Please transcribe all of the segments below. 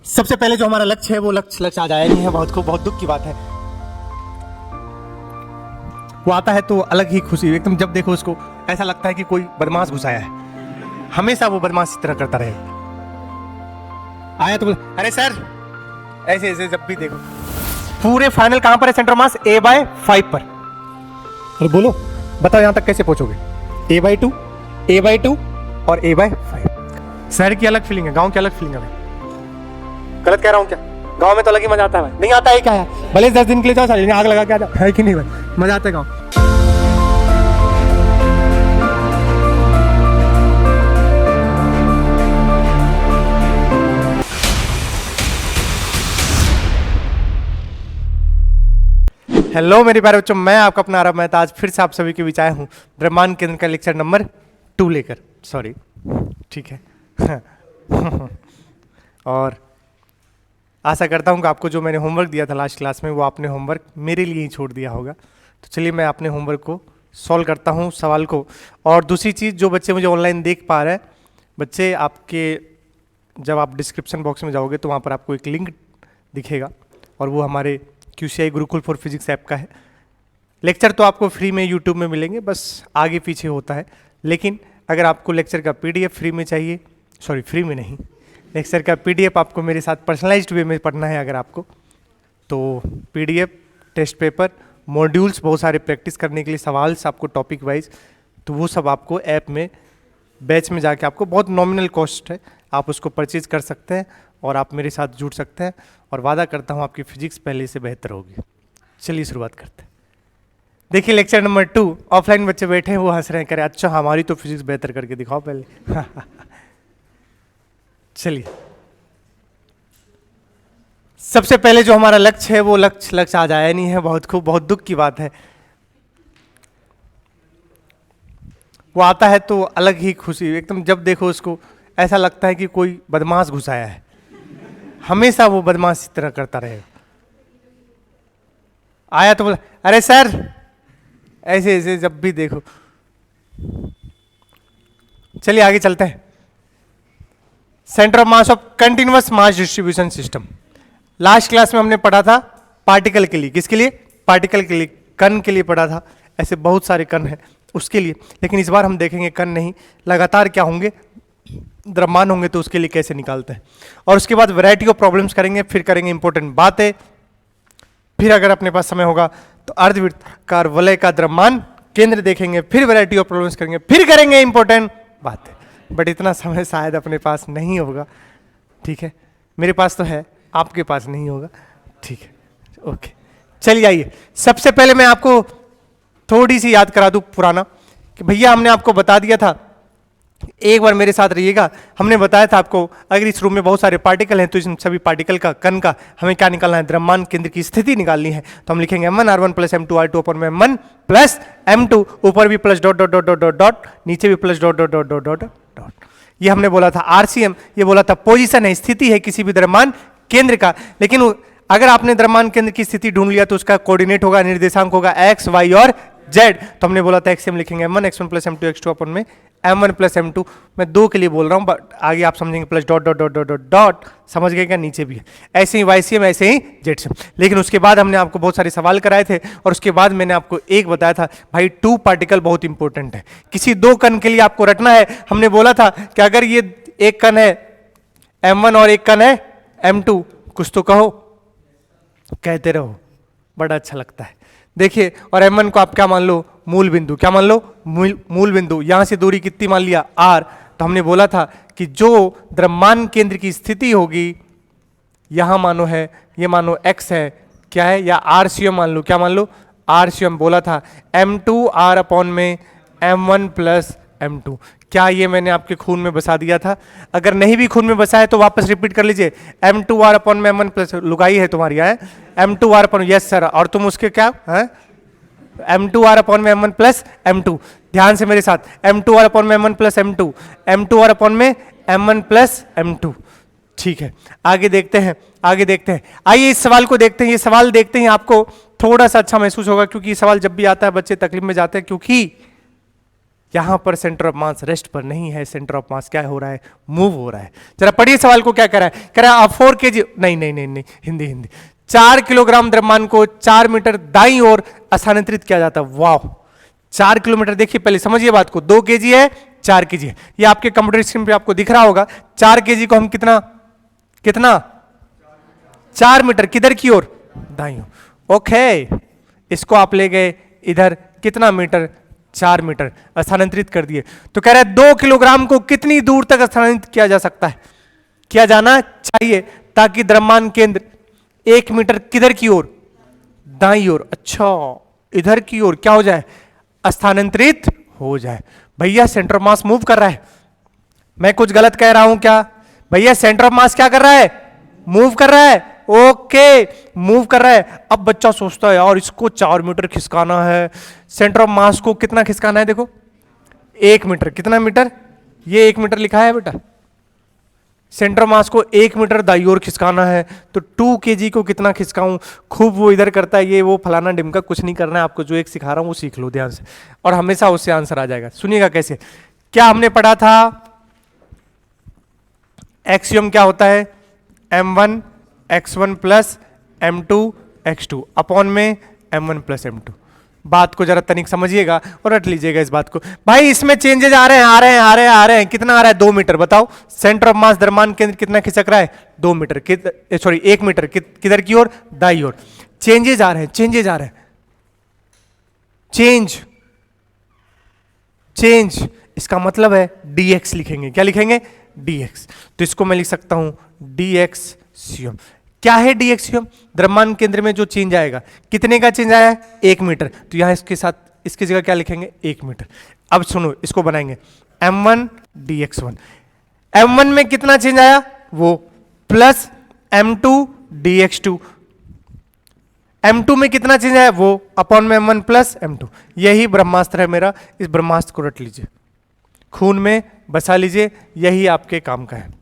सबसे पहले जो हमारा लक्ष्य है वो लक्ष्य आज आया नहीं है। बहुत दुख की बात है। वो आता है तो अलग ही खुशी, एकदम जब देखो उसको ऐसा लगता है कि कोई बदमाश घुसाया है। हमेशा वो बदमाश इस तरह करता रहे। आया तो अरे सर, ऐसे ऐसे जब भी देखो। पूरे फाइनल कहां पर है? सेंटर मास a/5 पर। अरे बोलो, बताओ यहां तक कैसे पहुंचोगे? a/2, a/2 और a/5। शहर की अलग फीलिंग है, गांव की अलग फीलिंग है। गलत कह रहा हूं क्या? गांव में तो अलग ही मजा आता है। नहीं आता है क्या है? भले 10 दिन के लिए जाओ, सारी आग लगा के आ जाओ, है कि नहीं भाई? मजा आता है गांव। हेलो मेरे प्यारे बच्चों, मैं आपका अपना आरव मेहता आज फिर से आप सभी के बीच आया हूँ ब्रह्मांड केंद्र का लेक्चर नंबर 2 लेकर। सॉरी, ठीक है। और आशा करता हूँ कि आपको जो मैंने होमवर्क दिया था लास्ट क्लास में वो आपने होमवर्क मेरे लिए ही छोड़ दिया होगा। तो चलिए मैं अपने होमवर्क को सॉल्व करता हूँ, सवाल को। और दूसरी चीज़, जो बच्चे मुझे ऑनलाइन देख पा रहे हैं, बच्चे आपके जब आप डिस्क्रिप्शन बॉक्स में जाओगे तो वहाँ पर आपको एक लिंक दिखेगा और वो हमारे QCI Gurukul for physics app का है। लेक्चर तो आपको फ्री में यूट्यूब में मिलेंगे, बस आगे पीछे होता है। लेकिन अगर आपको लेक्चर का PDF फ्री में चाहिए, सॉरी फ्री में नहीं, लेक्चर का PDF आपको मेरे साथ पर्सनलाइज्ड वे में पढ़ना है अगर आपको, तो PDF, टेस्ट पेपर, मॉड्यूल्स, बहुत सारे प्रैक्टिस करने के लिए सवाल आपको टॉपिक वाइज, तो वो सब आपको ऐप में बैच में जाके आपको बहुत नॉमिनल कॉस्ट है, आप उसको परचेज कर सकते हैं और आप मेरे साथ जुड़ सकते हैं। और वादा करता हूँ आपकी फिजिक्स पहले से बेहतर होगी। चलिए शुरुआत करते हैं। देखिए लेक्चर नंबर 2, ऑफलाइन बच्चे बैठे हैं वो हंस रहे हैं, करें अच्छा हमारी तो फिजिक्स बेहतर करके दिखाओ पहले। चलिए, सबसे पहले जो हमारा लक्ष्य है वो लक्ष्य आज आया नहीं है। बहुत दुख की बात है। वो आता है तो अलग ही खुशी, एकदम जब देखो उसको ऐसा लगता है कि कोई बदमाश घुसाया है। हमेशा वो बदमाश इस तरह करता रहे। आया तो बोला अरे सर, ऐसे ऐसे जब भी देखो। चलिए आगे चलते हैं। Centre of mass of continuous mass distribution system. Last class में हमने पढ़ा था पार्टिकल के लिए। किसके लिए? पार्टिकल के लिए, कण के लिए पढ़ा था। ऐसे बहुत सारे कण हैं उसके लिए। लेकिन इस बार हम देखेंगे कण नहीं, लगातार क्या होंगे, द्रव्यमान होंगे, तो उसके लिए कैसे निकालते हैं। और उसके बाद वैरायटी ऑफ प्रॉब्लम्स करेंगे, फिर करेंगे इंपॉर्टेंट बातें, फिर अगर अपने पास समय होगा तो अर्धवृत्ताकार वलय का द्रव्यमान केंद्र देखेंगे, फिर वैरायटी ऑफ प्रॉब्लम्स करेंगे, फिर करेंगे इंपॉर्टेंट बातें। बट इतना समय शायद अपने पास नहीं होगा, ठीक है? मेरे पास तो है, आपके पास नहीं होगा, ठीक है? ओके, चलिए आइए। सबसे पहले मैं आपको थोड़ी सी याद करा दूं पुराना, कि भैया हमने आपको बता दिया था, एक बार मेरे साथ रहिएगा। हमने बताया था आपको, अगर इस रूम में बहुत सारे पार्टिकल हैं तो इन सभी पार्टिकल का, कण का हमें क्या निकालना है? द्रव्यमान केंद्र की स्थिति निकालनी है। तो हम लिखेंगे m1 r1 plus m2 r2 ऊपर में m1 प्लस m2, ऊपर भी plus dot dot dot dot dot dot, नीचे भी plus dot dot dot dot dot dot. ये हमने बोला था RCM, ये बोला था पोजीशन है, स्थिति है किसी भी द्रव्यमान केंद्र का। लेकिन अगर आपने द्रव्यमान केंद्र की स्थिति ढूंढ लिया तो उसका कोऑर्डिनेट होगा, निर्देशांक होगा x, y और z। तो हमने बोला था एक्सियम लिखेंगे m1 x1 plus m2 x2 अपन में m1 प्लस m2। मैं 2 के लिए बोल रहा हूं, बट आगे आप समझेंगे plus dot dot dot dot dot dot. समझ गए क्या? नीचे भी है ऐसे ही YCM, ऐसे ही ZCM। लेकिन उसके बाद हमने आपको बहुत सारे सवाल कराए थे और उसके बाद मैंने आपको एक बताया था, भाई 2 पार्टिकल बहुत इंपॉर्टेंट है। किसी 2 कण के लिए आपको रटना है। हमने बोला था कि अगर ये एक कण है m1 और एक कण है m2, कुछ तो कहो, कहते रहो, बड़ा अच्छा लगता है। देखिए, और m1 को आप क्या मान लो? मूल बिंदु। क्या मान लो? मूल बिंदु। यहां से दूरी कितनी मान लिया? r। तो हमने बोला था कि जो द्रव्यमान केंद्र की स्थिति होगी, यहां मानो है, ये मानो x है, क्या है? या RCM मान लो। क्या मान लो? RCM। बोला था m2 r अपॉन में m1 प्लस m2। क्या ये मैंने आपके खून में बसा दिया था? अगर नहीं भी खून में बसा है तो वापस रिपीट कर लीजिए। m2 r अपॉन में m1 प्लस, लुगाई है तुम्हारी है, m2 r upon, yes sir. और तुम उसके क्या है? m2 r अपॉन में m1 प्लस m2। ध्यान से मेरे साथ, m2 r अपॉन में m1 plus m2, m2 r upon में m1 प्लस m2। ठीक है, आगे देखते हैं, आगे देखते हैं। आइए इस सवाल को देखते हैं। ये सवाल देखते हैं, आपको थोड़ा सा अच्छा महसूस होगा, क्योंकि ये सवाल जब भी आता है बच्चे तकलीफ में जाते हैं, क्योंकि यहां पर सेंटर ऑफ मास रेस्ट पर नहीं है, सेंटर ऑफ मास क्या हो रहा है, मूव हो रहा है। जरा पढ़िए सवाल को, क्या कह रहा है, कह रहा है 4 kg, नहीं नहीं नहीं नहीं, हिंदी हिंदी, 4 किलोग्राम द्रव्यमान को 4 मीटर दाईं ओर स्थानांतरित किया जाता है। वाह, 4 किलोमीटर, देखिए पहले समझिए बात को, 2 kg है, 4 kg है, ये आपके कंप्यूटर स्क्रीन पे आपको दिख रहा होगा। 4 kg को हम कितना कितना 4 मीटर किधर की ओर, दाईं ओर। ओके, इसको आप ले गए इधर, कितना मीटर, 4 मीटर स्थानांतरित कर दिए। तो कह रहा है 2 किलोग्राम को कितनी दूर तक स्थानांतरित किया जा सकता है, किया जाना चाहिए, ताकि द्रव्यमान केंद्र 1 मीटर किधर की ओर, दाईं ओर, अच्छा इधर की ओर क्या हो जाए, स्थानांतरित हो जाए। भैया सेंटर ऑफ मास मूव कर रहा है, मैं कुछ गलत कह रहा हूं क्या भैया? सेंटर ऑफ मास क्या कर रहा है, मूव कर रहा है। ओके, मूव कर रहा है। अब बच्चा सोचता है यार इसको 4 मीटर खिसकाना है, सेंटर ऑफ मास को कितना खिसकाना है, देखो 1 मीटर, कितना मीटर, ये 1 मीटर लिखा है बेटा, सेंटर ऑफ मास को 1 मीटर दाईं ओर खिसकाना है, तो 2 kg को कितना खिसकाऊं, खूब वो इधर करता है, ये वो फलाना डिमका, कुछ नहीं करना है आपको, जो एक सिखा रहा हूं वो सीख लो ध्यान से, और हमेशा उससे आंसर आ जाएगा। सुनिएगा कैसे, क्या हमने पढ़ा था, एक्सियम क्या होता है, m1 x1 plus m2 x2 upon में m1 प्लस m2। बात को जरा तनिक समझिएगा और रट लीजिएगा इस बात को। भाई इसमें चेंजेस आ रहे हैं, आ रहे हैं, आ रहे हैं, आ रहे हैं, कितना आ रहा है, 2 मीटर। बताओ सेंटर ऑफ मास द्रव्यमान केंद्र कितना खिसक रहा है, 2 मीटर, सॉरी 1 मीटर, किधर की ओर, दाईं ओर। चेंजेस आ रहे हैं, चेंजेस आ रहे हैं, चेंज चेंज, इसका मतलब है dx लिखेंगे, क्या लिखेंगे, dx। तो इसको मैं लिख सकता हूं dx सीएम। क्या है dx सीएम, द्रव्यमान केंद्र में जो चेंज आएगा, कितने का चेंज आया है, 1 मीटर, तो यहां इसके साथ इसकी जगह क्या लिखेंगे, 1 मीटर। अब सुनो, इसको बनाएंगे m1 dx1, m1 में कितना चेंज आया, वो प्लस m2 dx2, m2 में कितना चेंज आया, वो अपॉन में m1 प्लस m2। यही ब्रह्मास्त्र है मेरा, इस ब्रह्मास्त्र को रट लीजिए, खून में बसा लीजिए, यही आपके काम का है।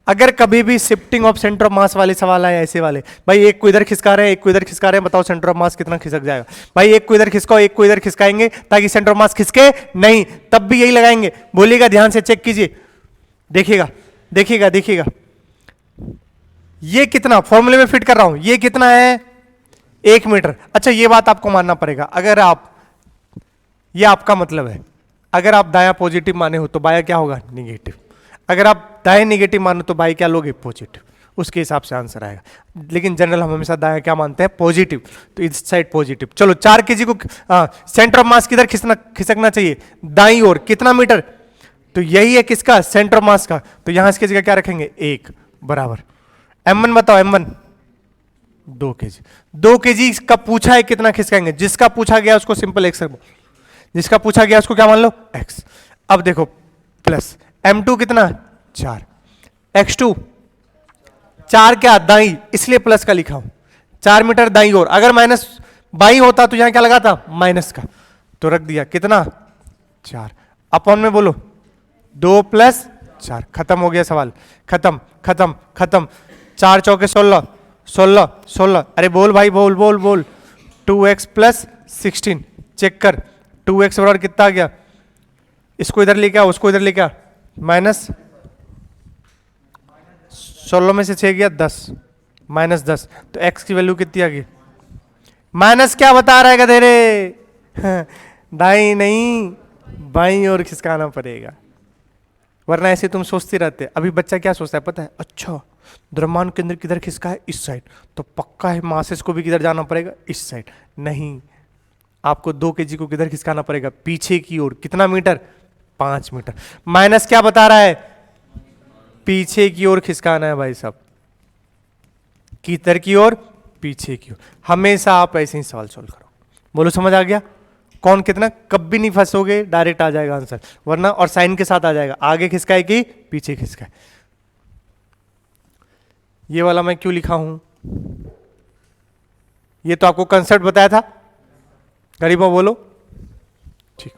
अगर कभी भी शिफ्टिंग ऑफ सेंटर ऑफ मास वाले सवाल आए ऐसे वाले, भाई एक को इधर खिसका रहे हैं, एक को इधर खिसका रहे हैं, बताओ सेंटर ऑफ मास कितना खिसक जाएगा। भाई एक को इधर खिसकाओ, एक को इधर खिसकाएंगे ताकि सेंटर ऑफ मास खिसके नहीं, तब भी यही लगाएंगे। बोलिएगा, ध्यान से चेक कीजिए, देखिएगा देखिएगा देखिएगा, ये कितना फॉर्मूले में फिट कर रहा हूं, ये कितना है, 1 मीटर। अच्छा ये बात आपको मानना पड़ेगा, अगर आप, ये आपका मतलब है, अगर आप दाया पॉजिटिव माने हो तो बाया क्या होगा, निगेटिव। अगर आप दाएं नेगेटिव मानो तो बाई क्या लोगे, पॉजिटिव, उसके हिसाब से आंसर आएगा। लेकिन जनरल हम हमेशा दाया क्या मानते हैं, पॉजिटिव, तो इस साइड पॉजिटिव। चलो 4 kg को सेंटर ऑफ मास किधर खिसकना चाहिए, दाईं ओर, कितना मीटर, तो यही है किसका, सेंटर ऑफ मास का। तो यहां इसकी जगह क्या रखेंगे, 1 बराबर m1, बताओ m1 2 kg। 2 kg का पूछा है, कितना खिसकाएंगे, जिसका पूछा गया उसको सिंपल x, जिसका पूछा गया उसको क्या मान लो, x। अब देखो प्लस m2 कितना, 4, x2 4 क्या, दाई, इसलिए प्लस का लिखा हूं, 4 मीटर दाई ओर। अगर माइनस बाई होता तो यहां क्या लगा था, माइनस का, तो रख दिया कितना, 4 अपॉन में बोलो 2 प्लस 4, खत्म हो गया सवाल, खत्म खत्म खत्म। 4 चौके 16, 16 16, अरे बोल भाई, बोल बोल बोल। 2x प्लस 16, चेक कर, 2x बराबर कितना आ गया, इसको इधर लेके आओ, उसको इधर लेके आ, माइनस 16 में से 6 गया 10, माइनस 10, तो x की वैल्यू कितनी आ गई, माइनस क्या बता रहा है गधेरे, दाई नहीं बाई और खिसकाना पड़ेगा, वरना ऐसे तुम सोचते रहते। अभी बच्चा क्या सोचता है पता है, अच्छा द्रव्यमान केंद्र किधर खिसका है, इस साइड, तो पक्का है मासेस को भी किधर जाना पड़ेगा, इस साइड। नहीं, आपको 2 kg को किधर खिसकाना पड़ेगा, पीछे की ओर, कितना मीटर, 5 मीटर। माइनस क्या बता रहा है, पीछे की ओर खिसकाना है भाई साहब, किधर की ओर, पीछे की ओर। हमेशा आप ऐसे ही सवाल सोल्व करो, बोलो समझ आ गया, कौन कितना, कभी नहीं फंसोगे, डायरेक्ट आ जाएगा आंसर, वरना और साइन के साथ आ जाएगा, आगे खिसकाए कि पीछे खिसकाए। ये वाला मैं क्यों लिखा हूं, ये तो आपको कंसेप्ट बताया था, गरीबों बोलो, ठीक।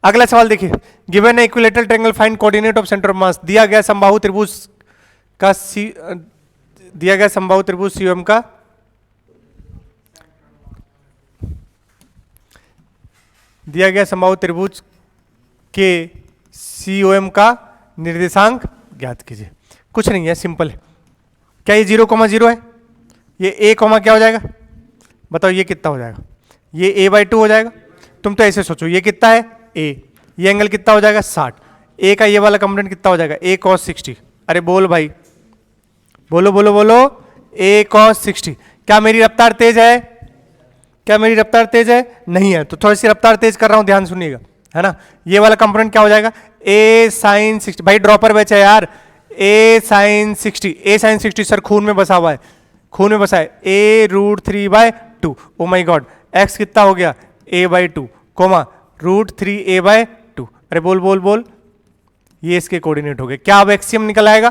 अगला सवाल देखिए, गिवन है equilateral triangle, find coordinate of centre of मास। दिया गया समबाहु त्रिभुज का दिया गया समबाहु त्रिभुज सीओएम का दिया गया समबाहु त्रिभुज के COM का निर्देशांक ज्ञात कीजिए। कुछ नहीं है, सिंपल है। क्या ये 0,0 है? ये a कॉमा क्या हो जाएगा? बताओ ये कितना हो जाएगा? ये a/2 हो जाएगा। तुम तो ऐसे सोचो, ये कितना है? a। ये एंगल कितना हो जाएगा? 60। a का ये वाला कंपोनेंट कितना हो जाएगा? a cos 60। अरे बोल भाई, बोलो बोलो बोलो, a cos 60। क्या मेरी रफ्तार तेज है? क्या मेरी रफ्तार तेज है? नहीं है। तो थोड़ी सी रफ्तार तेज कर रहा हूं, ध्यान सुनिएगा, है ना। ये वाला कंपोनेंट क्या हो जाएगा? a sin 60। भाई ड्रॉपर बैच है यार। a sin 60, a sin 60 sir खून में बसा हुआ है, खून में बसा है। a√3/2। ओ माई गॉड, x कितना हो गया? a/2 coma √3a/2। अरे बोल बोल बोल, ये इसके कोऑर्डिनेट हो गए। क्या अब एक्सियम निकल आएगा?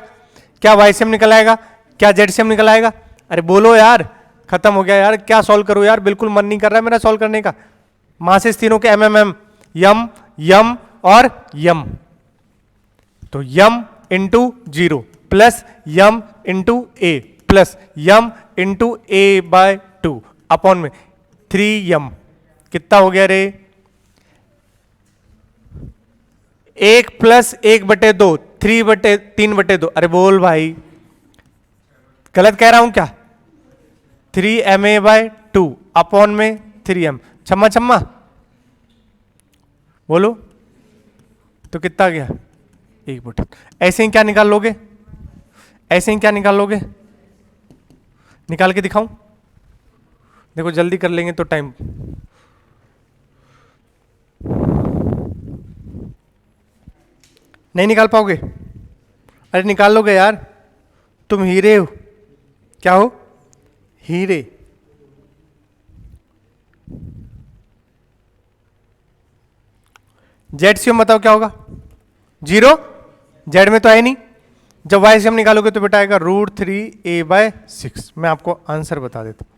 क्या वाईसीएम निकल आएगा? क्या जेडसीएम निकल आएगा? अरे बोलो यार, खत्म हो गया यार। क्या सॉल्व करो यार, बिल्कुल मन नहीं कर रहा है मेरा सॉल्व करने का। मासेस तीनों के एम यम यम और यम। तो M into 0 plus M into ए plus M into a/2 upon में 3m। कितना हो गया रे? 1 प्लस 1/2, 3/2। अरे बोल भाई, गलत कह रहा हूं क्या? 3ma/2 अपॉन में 3m। छम्मा छम्मा बोलो, तो कितना गया? 1/2। ऐसे ही क्या निकाल लोगे? ऐसे ही क्या निकाल लोगे? निकाल के दिखाऊं? देखो जल्दी कर लेंगे तो टाइम, नहीं निकाल पाओगे? अरे निकाल लोगे यार, तुम हीरे हो। क्या हो? हीरे। जेडसीएम बताओ क्या होगा? 0। जेड में तो है नहीं। जब वाईसीएम निकालोगे तो बेटा आएगा √3a/6। मैं आपको आंसर बता देता हूं,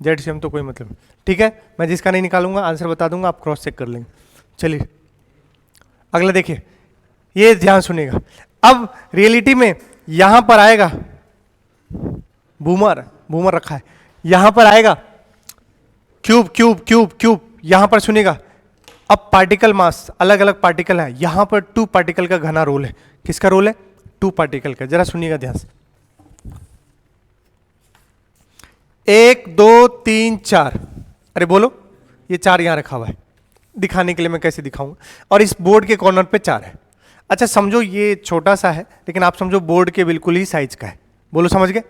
जेडसीएम तो कोई मतलब नहीं। ठीक है, मैं जिसका नहीं निकालूंगा आंसर बता दूंगा, आप क्रॉस चेक कर लेंगे। चलिए अगला देखिए, ये ध्यान सुनिएगा। अब रियलिटी में यहां पर आएगा बूमर, बूमर रखा है, यहां पर आएगा क्यूब क्यूब क्यूब क्यूब। यहां पर सुनिएगा, अब पार्टिकल मास अलग अलग पार्टिकल है, यहां पर 2 पार्टिकल का घना रोल है। किसका रोल है? 2 पार्टिकल का। जरा सुनिएगा ध्यान से। 1 2 3 4। अरे बोलो, ये 4 यहां रखा हुआ है, दिखाने के लिए मैं कैसे दिखाऊंगा। और इस बोर्ड के कॉर्नर पे 4 है। अच्छा समझो ये छोटा सा है, लेकिन आप समझो बोर्ड के बिल्कुल ही साइज का है। बोलो समझ गए?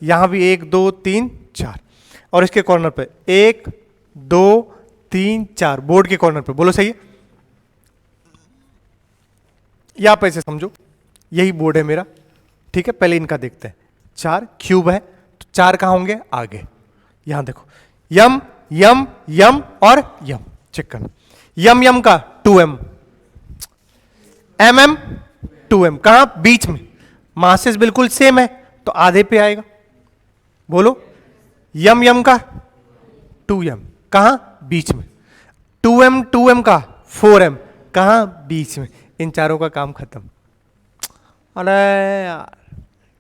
यहां भी 1 2 3 4 और इसके कॉर्नर पे 1 2 3 4 बोर्ड के कॉर्नर पे। बोलो सही है? या आप ऐसे समझो, यही बोर्ड है मेरा, ठीक है। पहले इनका देखते हैं। 4 क्यूब है, तो 4 कहां होंगे? आगे। यहां देखो, यम यम यम और यम। चेक करना, यम यम का 2m, mm 2m कहां? बीच में। मासेस बिल्कुल सेम है तो आधे पे आएगा। बोलो, यम यम का 2m कहां? बीच में। 2m 2m का 4m कहां? बीच में। इन चारों का काम खत्म। अरे यार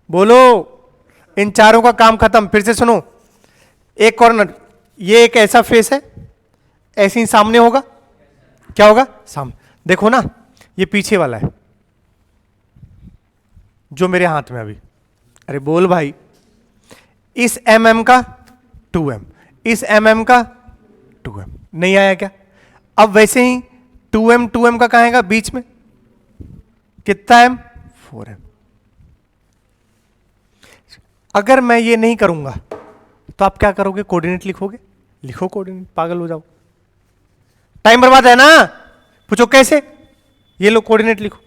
बोलो, इन चारों का काम खत्म। फिर से सुनो, एक कॉर्नर, ये एक ऐसा फेस है, ऐसे ही सामने होगा। क्या होगा? सामने। देखो ना, ये पीछे वाला है जो मेरे हाथ में अभी। अरे बोल भाई, इस mm का 2m, इस mm का 2m। नहीं आया क्या? अब वैसे ही 2m 2m का कहां आएगा? बीच में। कितना m? 4m। अगर मैं ये नहीं करूंगा तो आप क्या करोगे? कोऑर्डिनेट लिखोगे। लिखो कोऑर्डिनेट, पागल हो जाओ, टाइम बर्बाद है ना। पूछो कैसे? ये लो कोऑर्डिनेट लिखो।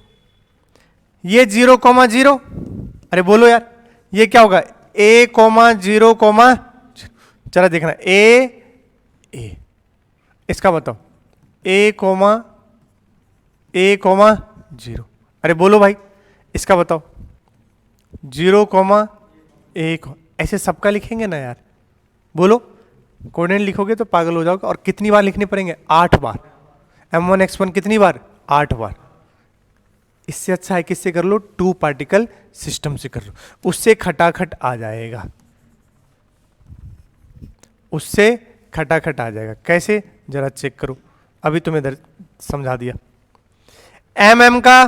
ये 0,0। अरे बोलो यार, ये क्या होगा? a,0, जरा देखना, a इसका बताओ, a,0। अरे बोलो भाई, इसका बताओ 0,1। ऐसे सबका लिखेंगे ना यार। बोलो, कोऑर्डिनेट लिखोगे तो पागल हो जाओगे। और कितनी बार लिखने पड़ेंगे? 8 बार। m1 x1 कितनी बार? 8 बार। इससे अच्छा है किससे कर लो? 2 पार्टिकल सिस्टम से कर लो, उससे खटाखट आ जाएगा, उससे खटाखट आ जाएगा। कैसे? जरा चेक करो। अभी तुम्हें इधर समझा दिया। एम का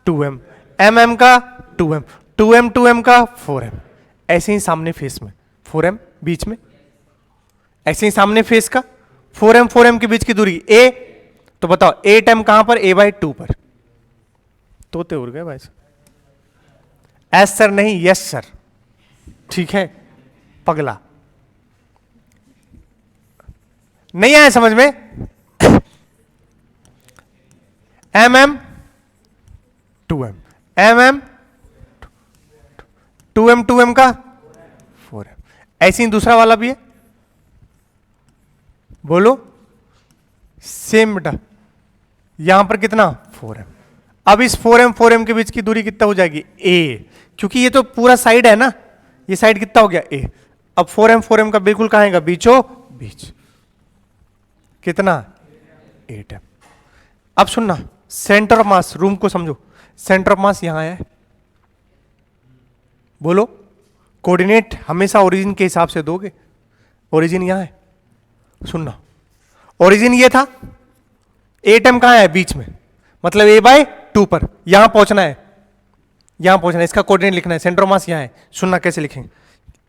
2m, एम का 2m, 2m का 4m, ऐसे ही सामने फेस में 4m बीच में, ऐसे ही सामने फेस का 4m के बीच की दूरी a, तो बताओ 8m कहां पर, a/2 पर। तोते उड़ गए भाई साहब। एस सर नहीं, यस सर, ठीक है पगला। नहीं आया समझ में? mm 2m, mm 2m का 4m, ऐसे ही दूसरा वाला भी है, बोलो सेम बेटा, यहां पर कितना 4m। अब इस 4m के बीच की दूरी कितना हो जाएगी a, क्योंकि ये तो पूरा साइड है ना, ये साइड कितना हो गया a। अब 4m का बिल्कुल कहां आएगा, बीचों बीच, कितना 8m। अब सुनना, सेंटर ऑफ मास, रूम को समझो, सेंटर ऑफ मास यहां है, बोलो कोऑर्डिनेट हमेशा ओरिजिन के हिसाब से दोगे, ओरिजिन यहां है। सुनना, ओरिजिन ये था, 8m कहां है, बीच में, मतलब a/2 पर, यहां पहुंचना है, यहां पहुंचना है, इसका कोऑर्डिनेट लिखना है, सेंटर ऑफ मास यहां है। सुनना कैसे लिखेंगे,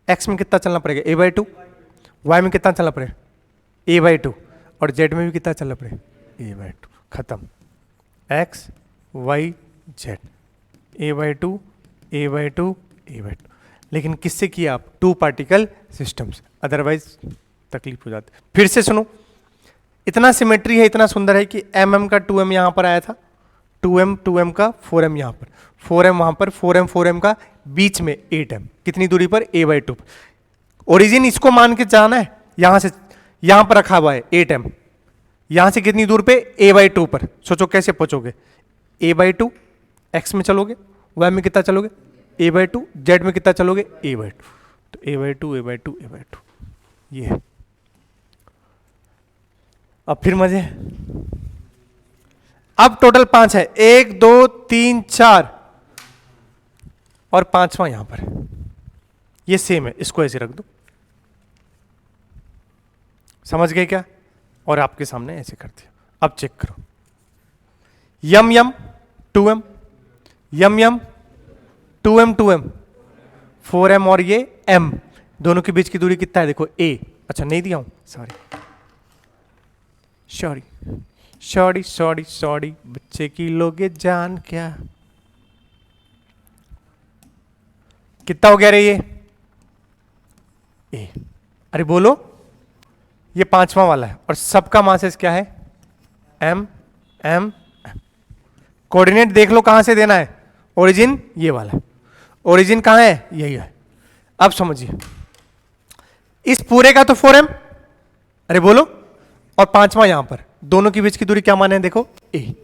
x में कितना चलना पड़ेगा a/2, y में कितना चलना पड़ेगा a/2, और z में भी कितना चलना पड़ेगा a/2, खत्म। x y z, a/2 a/2 a/2। लेकिन किससे किया आप, 2 पार्टिकल सिस्टम से, अदरवाइज तकलीफ हो जाती। फिर से सुनो, इतना सिमेट्री है, इतना सुंदर है कि mm का 2m यहां पर आया था, 2m का 4m यहां पर, 4m वहां पर, 4m का बीच में 8m, कितनी दूरी पर, a/2 पर। ओरिजिन इसको मान के जाना है, यहां से यहां पर रखा हुआ है 8m, यहां से कितनी दूर पे, a/2 पर। सोचो कैसे पहुंचोगे, a/2, x में चलोगे, y में कितना चलोगे a/2, z में कितना चलोगे a/2, तो a/2 ये है। अब फिर मजे, अब टोटल 5 है, 1 2 3 4 और 5वां यहां पर है, ये सेम है, इसको ऐसे रख दो, समझ गए क्या? और आपके सामने ऐसे कर दिया। अब चेक करो, यम 2m, यम 2m 4m, और ये m, दोनों के बीच की दूरी कितना है, देखो a। अच्छा नहीं दिया हूं, सॉरी, बच्चे की लोगे जान क्या। कितना हो गया रे ये a, अरे बोलो, ये 5वां वाला है, और सबका मासेस क्या है, m। कोऑर्डिनेट देख लो कहां से देना है, ओरिजिन ये वाला है, ओरिजिन कहां है, यही है। अब समझिए, इस पूरे का तो 4m, अरे बोलो, और 5वां यहां पर, दोनों के बीच की दूरी क्या माने हैं, देखो a।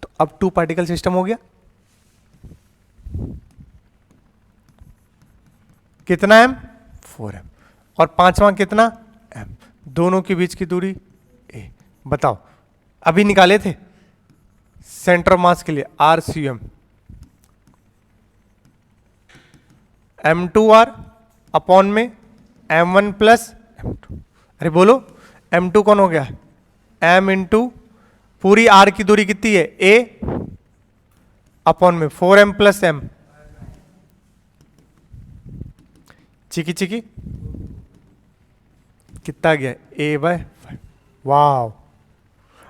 तो अब 2 पार्टिकल सिस्टम हो गया, कितना m, 4m, और 5वां कितना m, दोनों के बीच की दूरी a। बताओ, अभी निकाले थे सेंटर ऑफ मास के लिए, RCM, m2r अपॉन में m1 प्लस m2। अरे बोलो, m2 कौन हो गया, m इंटू पूरी r की दूरी कितनी है a, अपॉन में 4m प्लस m, चिकी कितना गया a/5। वाह,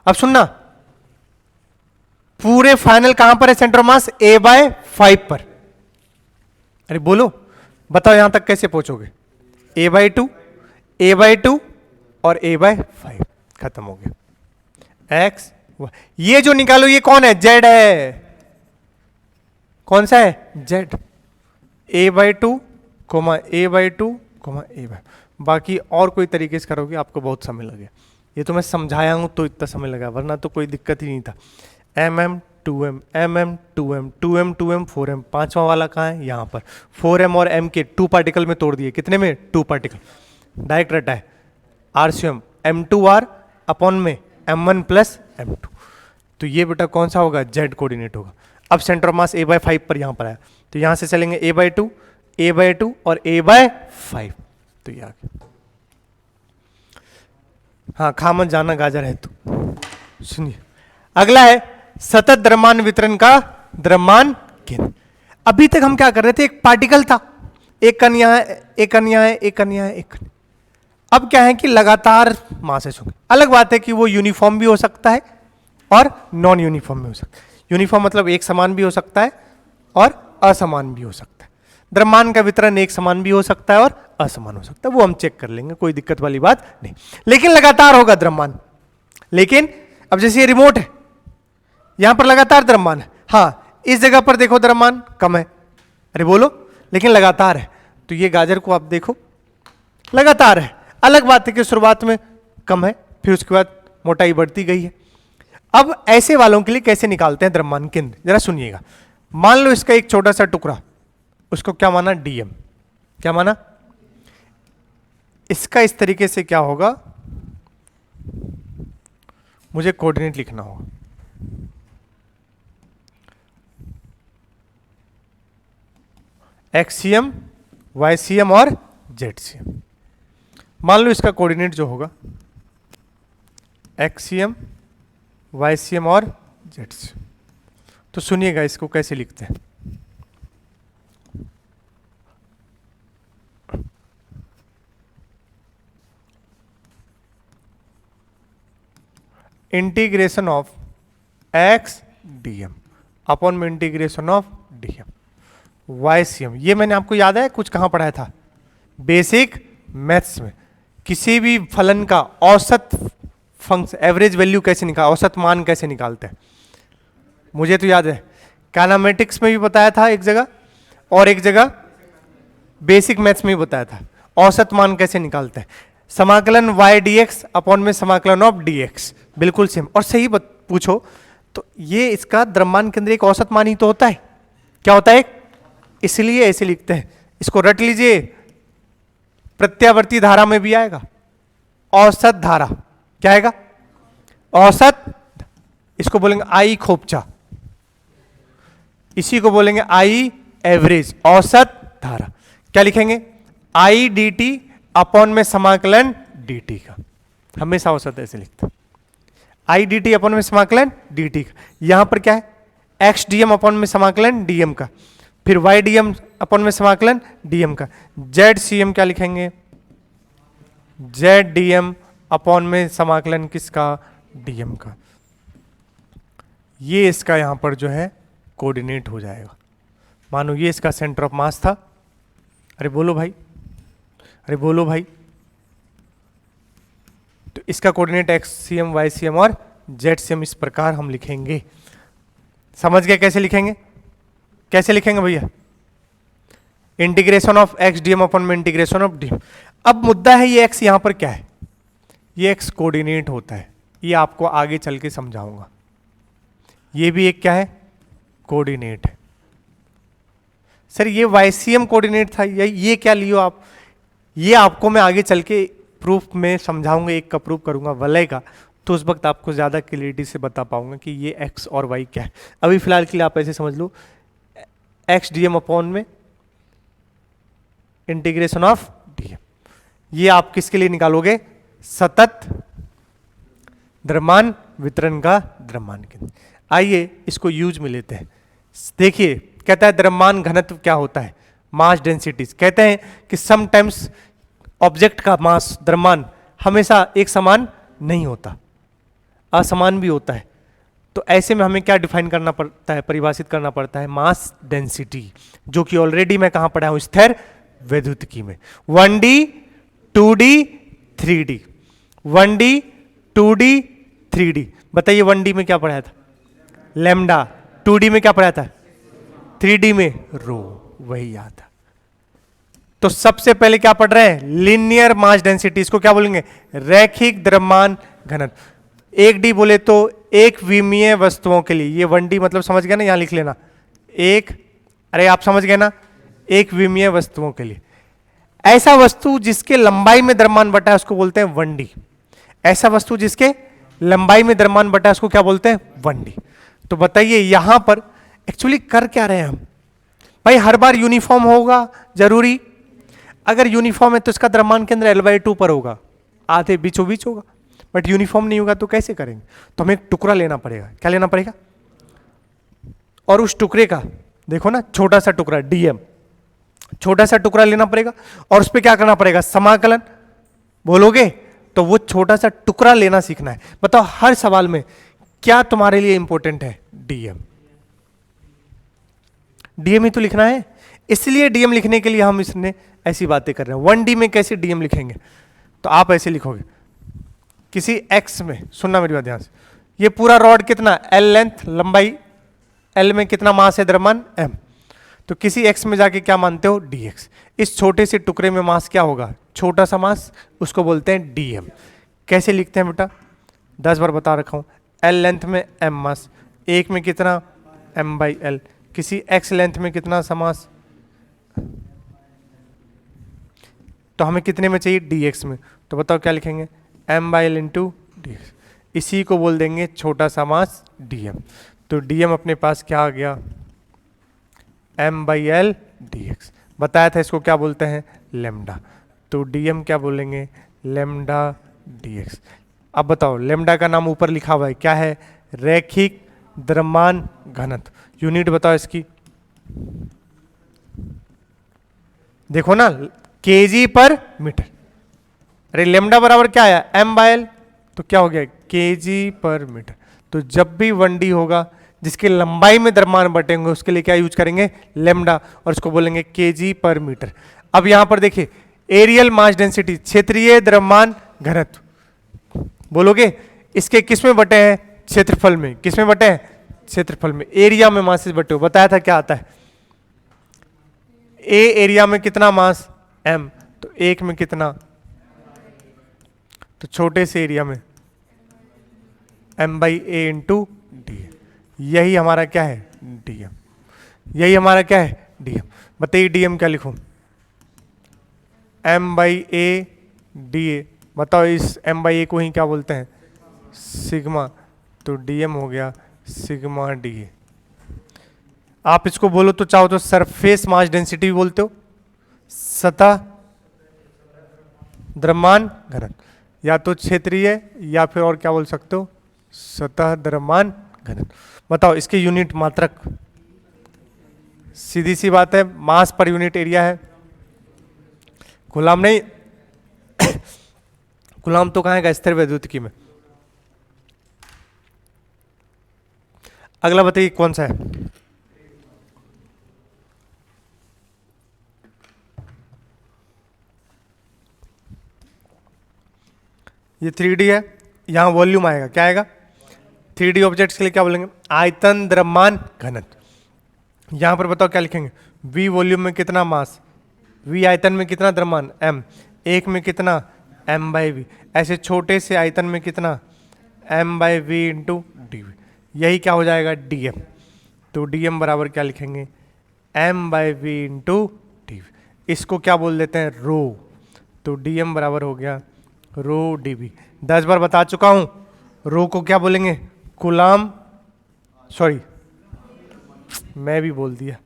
अब सुनना, पूरे फाइनल कहां पर है सेंटर ऑफ मास, a/5 पर। अरे बोलो, बताओ यहां तक कैसे पहुंचोगे, a/2 और a/5, खत्म हो गया। x ये जो निकालो ये कौन है, z है, कौन सा है, z, a/2 a/2 a/5। बाकी और कोई तरीके से करोगे आपको बहुत समय लगेगा, ये तो मैं समझाया हूं तो इतना समय लगा, वरना तो कोई दिक्कत ही नहीं था। mm 2m 2m 4m, 5वां वाला कहाँ है, यहाँ पर 4m और m के 2 पार्टिकल में तोड़ दिए, कितने में, 2 पार्टिकल, डायरेक्ट रटा है, RCM m2r अपॉन में m1 प्लस m2। तो ये बेटा कौन सा होगा, z कोऑर्डिनेट होगा। अब सेंटर ऑफ मास a/5 पर यहाँ पर आया, तो यहाँ से चलेंगे a/2 और a/5, तो ये आ गया। हाँ खा मत जाना, गाजर है तो। सुनिए, अगला है सतत द्रव्यमान वितरण का द्रव्यमान केंद्र। अभी तक हम क्या कर रहे थे, एक पार्टिकल था, एक कण यहाँ है, एक कण यहाँ है, एक कण यहाँ है, एक कण। अब क्या है कि लगातार मासेस होंगे। अलग बात है कि वो यूनिफॉर्म भी हो सकता है और नॉन यूनिफॉर्म भी हो सकता है। यूनिफॉर्म मतलब एक समान भी हो सकता है और असमान भी हो सकता है। द्रव्यमान का वितरण एक समान भी हो सकता है और असमान हो सकता है, वो हम चेक कर लेंगे, कोई दिक्कत वाली बात नहीं। लेकिन लगातार होगा द्रव्यमान। लेकिन अब जैसे ये रिमोट है, यहां पर लगातार द्रव्यमान है, हाँ इस जगह पर देखो द्रव्यमान कम है, अरे बोलो, लेकिन लगातार है। तो ये गाजर को आप देखो, लगातार है। अलग बात है कि शुरुआत में कम है, फिर उसके बाद मोटाई बढ़ती गई है। अब ऐसे वालों के लिए कैसे निकालते हैं द्रव्यमान केंद्र, जरा सुनिएगा। मान लो इसका एक छोटा सा टुकड़ा, उसको क्या माना, डीएम, क्या माना। इसका इस तरीके से क्या होगा, मुझे कोऑर्डिनेट लिखना होगा। एक्ससीएम, वाईसीएम और जेडसीएम। मान लो इसका कोऑर्डिनेट जो होगा एक्ससीएम, वाईसीएम और जेडसीएम। तो सुनिएगा इसको कैसे लिखते हैं। Integration of x DM upon में इंटीग्रेशन ऑफ डीएम वाईसीएम। ये मैंने आपको याद है कुछ कहां पढ़ाया था, बेसिक मैथ्स में। किसी भी फलन का औसत फंक्शन, एवरेज वैल्यू कैसे निकाल, औसत मान कैसे निकालते हैं, मुझे तो याद है। काइनेमेटिक्स में भी बताया था एक जगह, और एक जगह बेसिक मैथ्स में भी बताया था औसत मान कैसे निकालते हैं। समाकलन y dx अपॉन में समाकलन ऑफ dx, बिल्कुल सेम। और सही पूछो तो ये इसका द्रव्यमान केंद्र एक औसत मान ही तो होता है, क्या होता है, इसलिए ऐसे लिखते हैं। इसको रट लीजिए, प्रत्यावर्ती धारा में भी आएगा औसत धारा, क्या आएगा, औसत। इसको बोलेंगे आई खोपचा, इसी को बोलेंगे आई एवरेज, औसत धारा। क्या लिखेंगे, आई डी टी अपॉन में समाकलन डी टी का, हमेशा औसत ऐसे लिखते हैं। आई डी टी अपॉन में समाकलन डी टी का। यहां पर क्या है, एक्स डी एम अपॉन में समाकलन डी एम का, फिर वाई डी एम अपॉन में समाकलन डी एम का। जेड सी एम क्या लिखेंगे, जेड डी एम अपॉन में समाकलन किसका, डी एम का। ये इसका यहां पर जो है कोऑर्डिनेट हो जाएगा। मानो ये इसका सेंटर ऑफ मास था, अरे बोलो भाई, अरे बोलो भाई। तो इसका coordinate x c m, y c m और जेड सी एम इस प्रकार हम लिखेंगे। समझ गए कैसे लिखेंगे, कैसे लिखेंगे भैया, integration of x DM upon में इंटीग्रेशन ऑफ डीएम। अब मुद्दा है ये एक्स यहां पर क्या है, ये एक्स कोऑर्डिनेट होता है, ये आपको आगे चल के समझाऊंगा। ये भी एक क्या है, कोऑर्डिनेट है। सर ये वाईसीएम कोऑर्डिनेट था, ये क्या लियो आप, ये आपको मैं आगे चल के प्रूफ में समझाऊंगा, एक का प्रूफ करूंगा वलय का, तो उस वक्त आपको ज्यादा क्लियरिटी से बता पाऊंगा कि ये एक्स और वाई क्या है। अभी फिलहाल के लिए आप ऐसे समझ लो, एक्स डीएम अपॉन में इंटीग्रेशन ऑफ डीएम। ये आप किसके लिए निकालोगे, सतत द्रव्यमान वितरण का द्रव्यमान केंद्र। आइए इसको यूज में लेते हैं। देखिए कहता है द्रव्यमान घनत्व क्या होता है, मास डेंसिटीज। कहते हैं कि समटाइम्स ऑब्जेक्ट का मास, द्रव्यमान हमेशा एक समान नहीं होता, असमान भी होता है। तो ऐसे में हमें क्या डिफाइन करना पड़ता है, परिभाषित करना पड़ता है मास डेंसिटी, जो कि ऑलरेडी मैं कहां पढ़ा हूं, स्थिर वैद्युतिकी में। 1D 2D 3D, 1D 2D 3D। बताइए 1D में क्या पढ़ाया था, लैम्डा, 2D में क्या पढ़ाया था, 3D में रो, वही याद था। तो सबसे पहले क्या पढ़ रहे हैं, लीनियर मास डेंसिटी, इसको क्या बोलेंगे, रैखिक द्रव्यमान घनत्व। 1D बोले तो एक विमीय वस्तुओं के लिए, ये 1D मतलब समझ गया ना, यहां लिख लेना एक, अरे आप समझ गए ना, एक विमीय वस्तुओं के लिए। ऐसा वस्तु जिसके लंबाई में द्रव्यमान बटा है उसको बोलते हैं 1D। ऐसा वस्तु जिसके लंबाई में द्रव्यमान बटा है उसको क्या बोलते हैं, 1D। तो बताइए यहां पर एक्चुअली कर क्या रहे हैं हम, भाई हर बार यूनिफॉर्म होगा जरूरी, अगर यूनिफॉर्म है तो इसका द्रव्यमान केंद्र L/2 पर होगा, आधे बीचों बीच होगा। बट यूनिफॉर्म नहीं होगा तो कैसे करेंगे? तो हमें एक टुकड़ा लेना पड़ेगा। क्या लेना पड़ेगा? और उस टुकड़े का देखो ना, छोटा सा टुकड़ा डीएम, छोटा सा टुकड़ा लेना पड़ेगा और उस पर क्या करना पड़ेगा? समाकलन। बोलोगे तो वो छोटा सा टुकड़ा लेना सीखना है। बताओ हर सवाल में क्या तुम्हारे लिए इंपॉर्टेंट है? डीएम। डीएम ही तो लिखना है, इसलिए डीएम लिखने के लिए हम इसने ऐसी बातें कर रहे हैं। 1D में कैसे डीएम लिखेंगे? तो आप ऐसे लिखोगे, किसी एक्स में, सुनना मेरी बात ध्यान से, ये पूरा रॉड कितना? एल लेंथ, लंबाई, एल में कितना मास है? द्रव्यमान एम। तो किसी एक्स में जाके क्या मानते हो? डीएक्स। इस छोटे से टुकड़े में मास क्या होगा? छोटा सा मास, उसको बोलते हैं डीएम। कैसे लिखते हैं बेटा? 10 बार बता रखा हूं। एल लेंथ में एम मास, एक में कितना? M by l. किसी एक्स लेंथ में कितना सा मास? तो हमें कितने में चाहिए? डीएक्स में। तो बताओ क्या लिखेंगे? M by l into dx. इसी को बोल देंगे छोटा सा मास डीएम। तो डीएम अपने पास क्या आ गया? M by l dx. बताया था इसको क्या बोलते हैं? लेमडा। तो डीएम क्या बोलेंगे? Lambda dx. अब बताओ, लेमडा का नाम ऊपर लिखा हुआ है, क्या है? रैखिक द्रव्यमान घनत्व। यूनिट बताओ इसकी। देखो ना, केजी पर मीटर। अरे लेमडा बराबर क्या आया? M by l. तो क्या हो गया? केजी पर मीटर। तो जब भी 1D होगा जिसकी लंबाई में द्रव्यमान बटेंगे उसके लिए क्या यूज करेंगे? लेमडा, और इसको बोलेंगे केजी पर मीटर। अब यहां पर देखिए, एरियल मास डेंसिटी, क्षेत्रीय द्रव्यमान घनत्व। बोलोगे इसके किस में बटे हैं? क्षेत्रफल में। किस में बटे हैं? क्षेत्रफल में। एरिया में मासेस बटे हो, बताया था क्या आता है? ए एरिया में कितना मास? एम। तो एक में कितना? तो छोटे से एरिया में m by a into d. यही हमारा क्या है? डीएम। यही हमारा क्या है? डीएम। बताइए डीएम क्या लिखूं? M by a d a. बताओ इस एम बाई ए को ही क्या बोलते हैं? सिग्मा। तो डीएम हो गया सिग्मा डी ए। आप इसको बोलो तो चाहो तो सरफेस मास डेंसिटी भी बोलते हो, सतह द्रव्यमान घनत्व, या तो क्षेत्रीय, या फिर और क्या बोल सकते हो? सतह द्रव्यमान घनत्व। बताओ इसके यूनिट मात्रक। सीधी सी बात है, मास पर यूनिट एरिया है। गुलाम नहीं गुलाम तो कहाँ है? स्थिर वैद्युतिकी में। अगला बताइए कौन सा है? ये 3D है, यहां वॉल्यूम आएगा। क्या आएगा? 3D ऑब्जेक्ट्स के लिए क्या बोलेंगे? आयतन द्रव्यमान घनत्व। यहां पर बताओ क्या लिखेंगे? V वॉल्यूम में कितना मास? V आयतन में कितना द्रव्यमान? M। एक में कितना? M by v. ऐसे छोटे से आयतन में कितना? M by v into d v. यही क्या हो जाएगा? DM। तो DM बराबर क्या लिखेंगे? M by v into d v. इसको क्या बोल देते हैं? रो। तो DM बराबर हो गया रो डीवी। 10 बार बता चुका हूं। रो को क्या बोलेंगे? कूलाम, सॉरी मैं भी बोल दिया,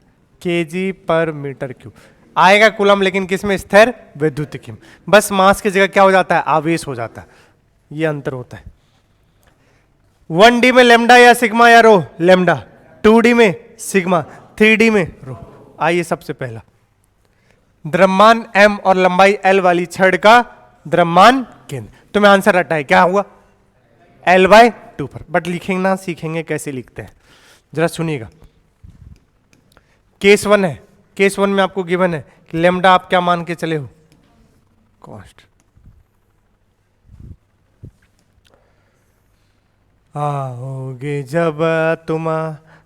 केजी पर मीटर क्यूब। आएगा कूलम, लेकिन किस में? स्थिर वैद्युतिकी में। बस मास की जगह क्या हो जाता है? आवेश हो जाता है। ये अंतर होता है। 1D में लेमडा या सिग्मा या रो? लेमडा। 2D में सिग्मा, 3D में रो। आइए सबसे पहला, द्रव्यमान M और लंबाई L वाली छड़ का द्रव्यमान केंद्र। तो मैं आंसर रटा है, क्या हुआ? L/2 पर। बट लिखेंगे सीखेंगे कैसे लिखते हैं, जरा सुनिएगा। केस 1 है। केस 1 में आपको गिवन है कि लेमडा आप क्या मान के चले हो? कॉस्ट। आओगे जब तुम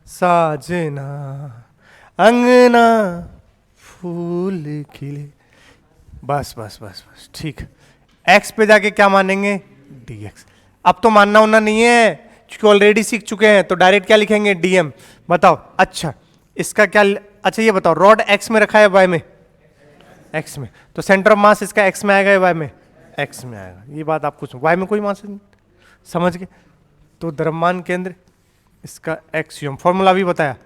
साजना, अंगना फूल खिले। बस बस बस बस, ठीक। एक्स पे जाके क्या मानेंगे? डीएक्स। अब तो मानना होना नहीं है क्योंकि ऑलरेडी सीख चुके हैं, तो डायरेक्ट क्या लिखेंगे? डीएम। बताओ अच्छा इसका क्या? अच्छा ये बताओ, रॉड एक्स में रखा है वाई में? एक्स में। तो सेंटर ऑफ मास इसका एक्स में आएगा या वाई में? एक्स में आएगा। ये बात आप कुछ वाई में कोई मास नहीं, समझ गए? तो द्रव्यमान केंद्र इसका एक्सियम, फॉर्मूला भी बताया,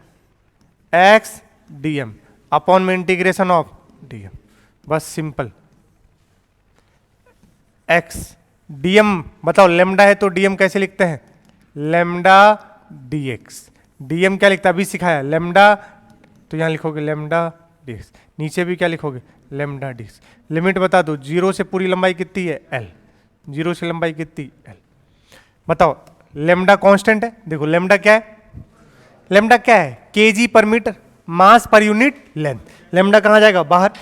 एक्स डीएम अपॉन में इंटीग्रेशन ऑफ डीएम। बस सिंपल, एक्स डीएम बताओ, लेमडा है तो डीएम कैसे लिखते हैं? Lambda dx. डीएम क्या लिखता है? अभी सिखाया लेमडा, तो यहां लिखोगे लेमडा डीएक्स, नीचे भी क्या लिखोगे? Lambda dx. लिमिट बता दो, जीरो से पूरी लंबाई कितनी है? एल। जीरो से लंबाई कितनी? एल। बताओ, लेमडा कांस्टेंट है, देखो लेमडा क्या है? लेमडा क्या है? केजी पर मीटर, मास पर यूनिट लेंथ। लेमडा कहां जाएगा? बाहर।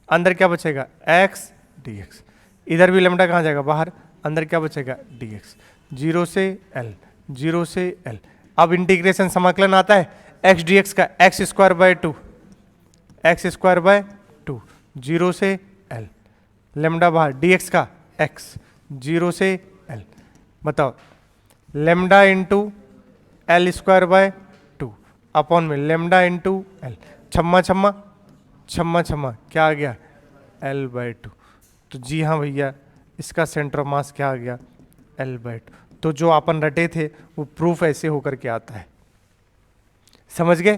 अंदर क्या बचेगा? X dx. इधर भी लेमडा कहां जाएगा? बाहर। अंदर क्या बचेगा? डीएक्स। जीरो से एल, जीरो से एल। अब इंटीग्रेशन समाकलन आता है एक्स डीएक्स का, x square by two, x square by two, zero से एल, लेमडा बाहर, डीएक्स का एक्स, जीरो से एल। बताओ, lambda into L square by two upon में लेमडा इंटू एल, छम्मा छम्मा छम्मा छम्मा, क्या आ गया? L by two. तो जी हाँ भैया, इसका सेंटर ऑफ मास क्या आ गया? L by two. तो जो अपन रटे थे वो प्रूफ ऐसे होकर के आता है, समझ गए?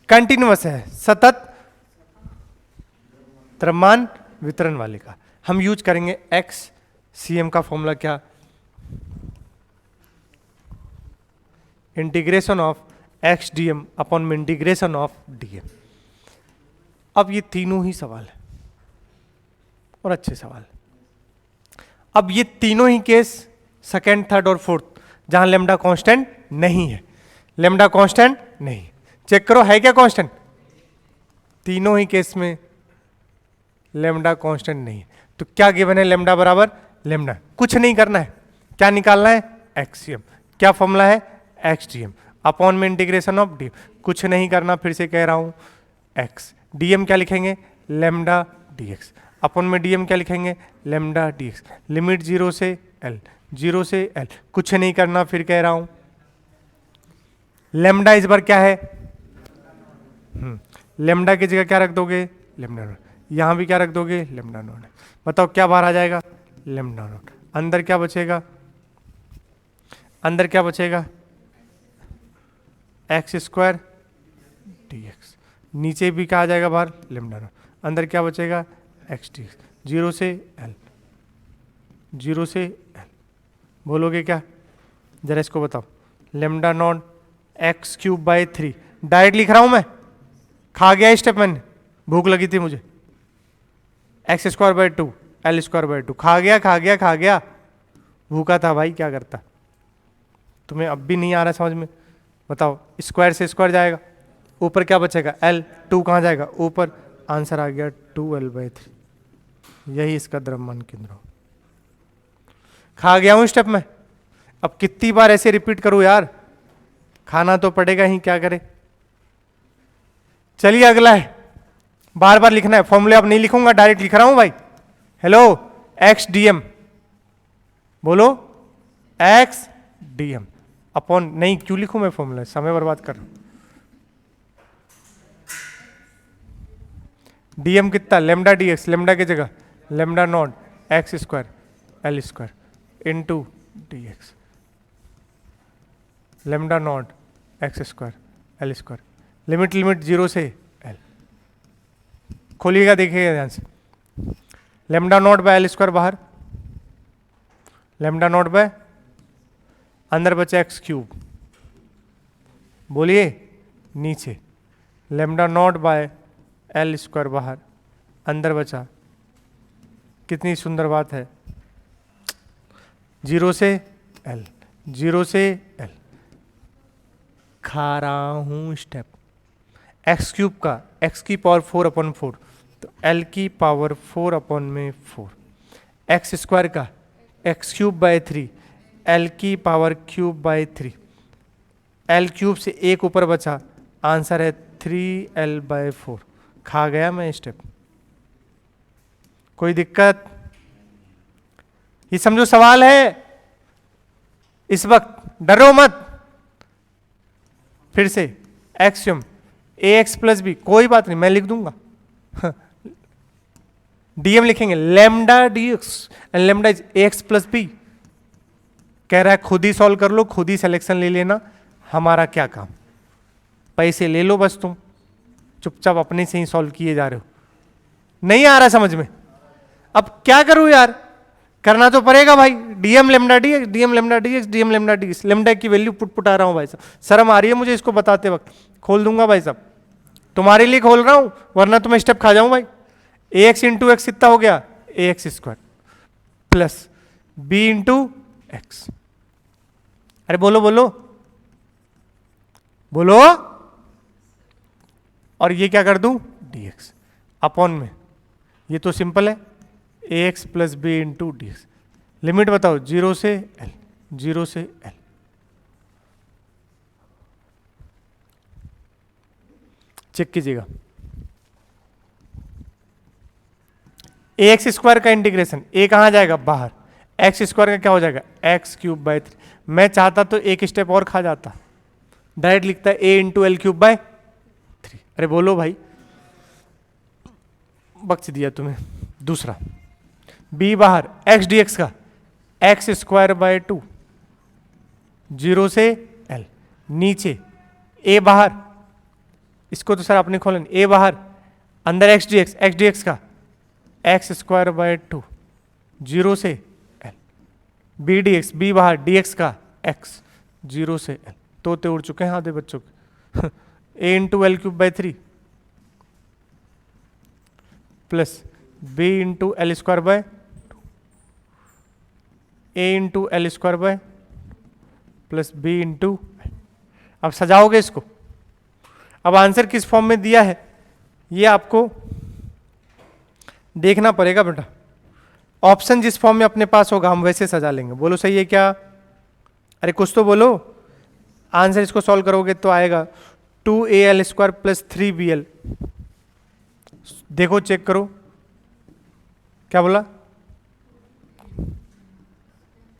कंटिन्यूअस है, सतत द्रव्यमान वितरण वाले का। हम यूज करेंगे एक्स सी एम का फॉर्मूला क्या? Integration of x d m upon में इंटीग्रेशन ऑफ डी एम। अब ये तीनों ही सवाल है और अच्छे सवाल। अब ये तीनों ही केस सेकेंड, थर्ड और फोर्थ, जहां लेमडा कांस्टेंट नहीं है, लेमडा कांस्टेंट नहीं, चेक करो है क्या कांस्टेंट? तीनों ही केस में लेमडा कांस्टेंट नहीं है। तो क्या गिवन है? लेमडा बराबर लेमडा, कुछ नहीं करना है, क्या निकालना है? एक्सियम। क्या फॉर्मूला है? एक्स डी एम अपॉन में इंटीग्रेशन ऑफ डी, कुछ नहीं करना, फिर से कह रहा हूं एक्स, डीएम क्या लिखेंगे? लेमडा डीएक्स अपॉन में डीएम क्या लिखेंगे? Lambda dx. लिमिट जीरो से एल, जीरो से एल, कुछ नहीं करना, फिर कह रहा हूं लेमडा इस बार क्या है? लेमडा की जगह क्या रख दोगे? Lambda naught. यहां भी क्या रख दोगे? Lambda naught. बताओ क्या बाहर आ जाएगा? Lambda naught. अंदर क्या बचेगा? अंदर क्या बचेगा? X square dx. नीचे भी क्या आ जाएगा बाहर? Lambda naught. अंदर क्या बचेगा? X dx. जीरो से एल, जीरो से एल। बोलोगे क्या? जरा इसको बताओ। Lambda naught x cube by three, direct लिख रहा हूं मैं, खा गया स्टेप मैंने, भूख लगी थी मुझे। X square by to, L square by to, खा गया खा गया खा गया, भूखा था भाई, क्या करता? तुम्हें अब भी नहीं आ रहा समझ में? बताओ, स्क्वायर से स्क्वायर जाएगा, ऊपर क्या बचेगा? एल, टू कहाँ जाएगा? ऊपर। आंसर आ गया 2L/3। यही इसका द्रव्यमान केंद्र हो। खा गया हूं स्टेप में, अब कितनी बार ऐसे रिपीट करूं यार, खाना तो पड़ेगा ही, क्या करे? चलिए अगला है, बार बार लिखना है, फॉर्मूले अब नहीं लिखूंगा, डायरेक्ट लिख रहा हूं भाई। हेलो, एक्स डीएम, बोलो एक्स डीएम अपॉन, नहीं क्यों लिखूं मैं फॉर्मूला, समय बर्बाद कर रहा हूं। डीएम कितना? लेमडा डीएक्स, लेमडा की जगह lambda naught x square l square into dx, lambda naught x square l square. Limit limit zero से एल, खोलिएगा देखिएगा ध्यान से। Lambda naught by l square बाहर, लेमडा नॉट बाय, अंदर बचा एक्स क्यूब, बोलिए नीचे, lambda naught by l square बाहर, अंदर बचा, कितनी सुंदर बात है, जीरो से एल, जीरो से एल। खा रहा हूं स्टेप, एक्स क्यूब का एक्स की पावर 4/4, तो एल की पावर 4/4, एक्स स्क्वायर का एक्स क्यूब बाय 3, एल की power cube by 3, L cube से एक ऊपर बचा, आंसर है 3L/4। खा गया मैं स्टेप, कोई दिक्कत? ये समझो सवाल है इस वक्त, डरो मत। फिर से एक्सियम ax प्लस बी, कोई बात नहीं मैं लिख दूंगा। डीएम लिखेंगे lambda dx, lambda is ax plus b. कह रहा है खुद ही सॉल्व कर लो, खुद ही सिलेक्शन ले लेना, हमारा क्या काम, पैसे ले लो बस, तुम चुपचाप अपने से ही सॉल्व किए जा रहे हो। नहीं आ रहा समझ में? अब क्या करूं यार, करना तो पड़ेगा भाई, DM lambda D x, DM lambda D x, DM lambda D x, lambda की वैल्यू पुट आ रहा हूं भाई साहब। शर्म आ रही है मुझे इसको बताते वक्त, खोल दूंगा भाई साहब, तुम्हारे लिए खोल रहा हूं, वरना तुम्हें स्टेप खा जाऊं भाई। ए एक्स इंटू एक्स कितना हो गया, A X square plus B into X. अरे बोलो बोलो बोलो, और ये क्या कर दूं, डी एक्स अपॉन में, ये तो सिंपल है, A X plus B into D X. Limit बताओ, 0 से एल, 0 से एल। चेक कीजिएगा, ए एक्स स्क्वायर का इंटीग्रेशन, ए कहां जाएगा बाहर, एक्स स्क्वायर का क्या हो जाएगा, एक्स क्यूब बाय 3। मैं चाहता तो एक स्टेप और खा जाता, डायरेक्ट लिखता है ए इंटू एल क्यूब बाय 3। अरे बोलो भाई, बख्श दिया तुम्हें। दूसरा, बी बाहर, एक्स डी एक्स का एक्स स्क्वायर बाय 2, 0 से एल। नीचे ए बाहर, इसको तो सर आपने खोलन, ए बाहर, अंदर एक्स डी एक्स का एक्स स्क्वायर बाय 2, 0 से l. B d x, b बाहर, डी एक्स का एक्स, 0 से एल। तोते उड़ चुके हैं आधे बच्चों के। A into L cube by 3 plus B into L square by 2, A into L square by plus B into. अब सजाओगे इसको, अब आंसर किस फॉर्म में दिया है ये आपको देखना पड़ेगा बेटा। ऑप्शन जिस फॉर्म में अपने पास होगा हम वैसे सजा लेंगे। बोलो सही है क्या, अरे कुछ तो बोलो। आंसर इसको सॉल्व करोगे तो आएगा 2al स्क्वायर प्लस 3bl। देखो चेक करो, क्या बोला,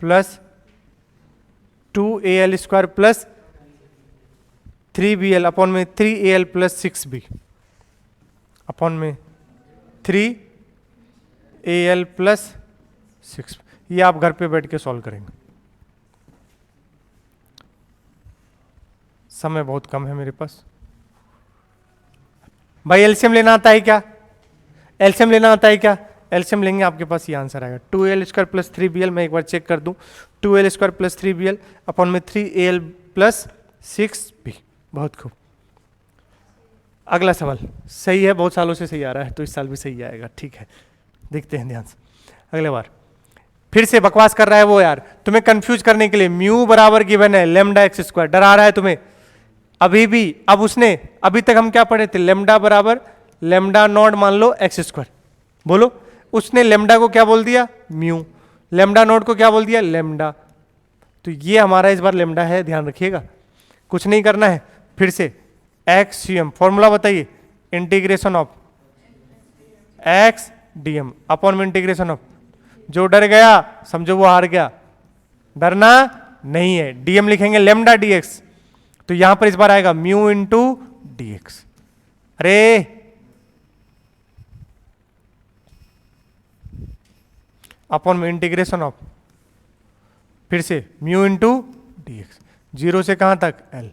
plus 2al square plus 3bl upon में 3al प्लस 6b अपॉन में 3al प्लस 6। ये आप घर पे बैठ के सॉल्व करेंगे, समय बहुत कम है मेरे पास। भाई एलसीएम लेना आता है क्या, एलसीएम लेना आता है क्या, एलसीएम लेंगे आपके पास ये आंसर आएगा 2al स्क्वायर प्लस 3bl। मैं एक बार चेक कर दूं, 2al square plus 3bl upon में 3al प्लस 6b। बहुत खूब। अगला सवाल सही है, बहुत सालों से सही आ रहा है तो इस साल भी सही आएगा, ठीक है, देखते हैं ध्यान से। अगले बार फिर से बकवास कर रहा है वो यार, तुम्हें कंफ्यूज करने के लिए। म्यू बराबर गिवन है लेमडा एक्स स्क्वायर, डरा रहा है तुम्हें अभी भी। अब उसने, अभी तक हम क्या पढ़े थे, लेमडा बराबर लेमडा नॉट मान लो एक्स स्क्वायर। बोलो, उसने लेमडा को क्या बोल दिया, म्यू, लेमडा नॉट को क्या बोल दिया, लेमडा। तो ये हमारा इस बार लेमडा है, ध्यान रखिएगा, कुछ नहीं करना है। फिर से एक्सियम फॉर्मूला बताइए, integration of x DM upon में इंटीग्रेशन ऑफ। जो डर गया समझो वो हार गया, डरना नहीं है। डीएम लिखेंगे लेमडा डीएक्स, तो यहां पर इस बार आएगा म्यू इंटू डीएक्स। अरे अपॉन में इंटीग्रेशन ऑफ, फिर से म्यू इंटू डीएक्स, 0 से कहां तक एल।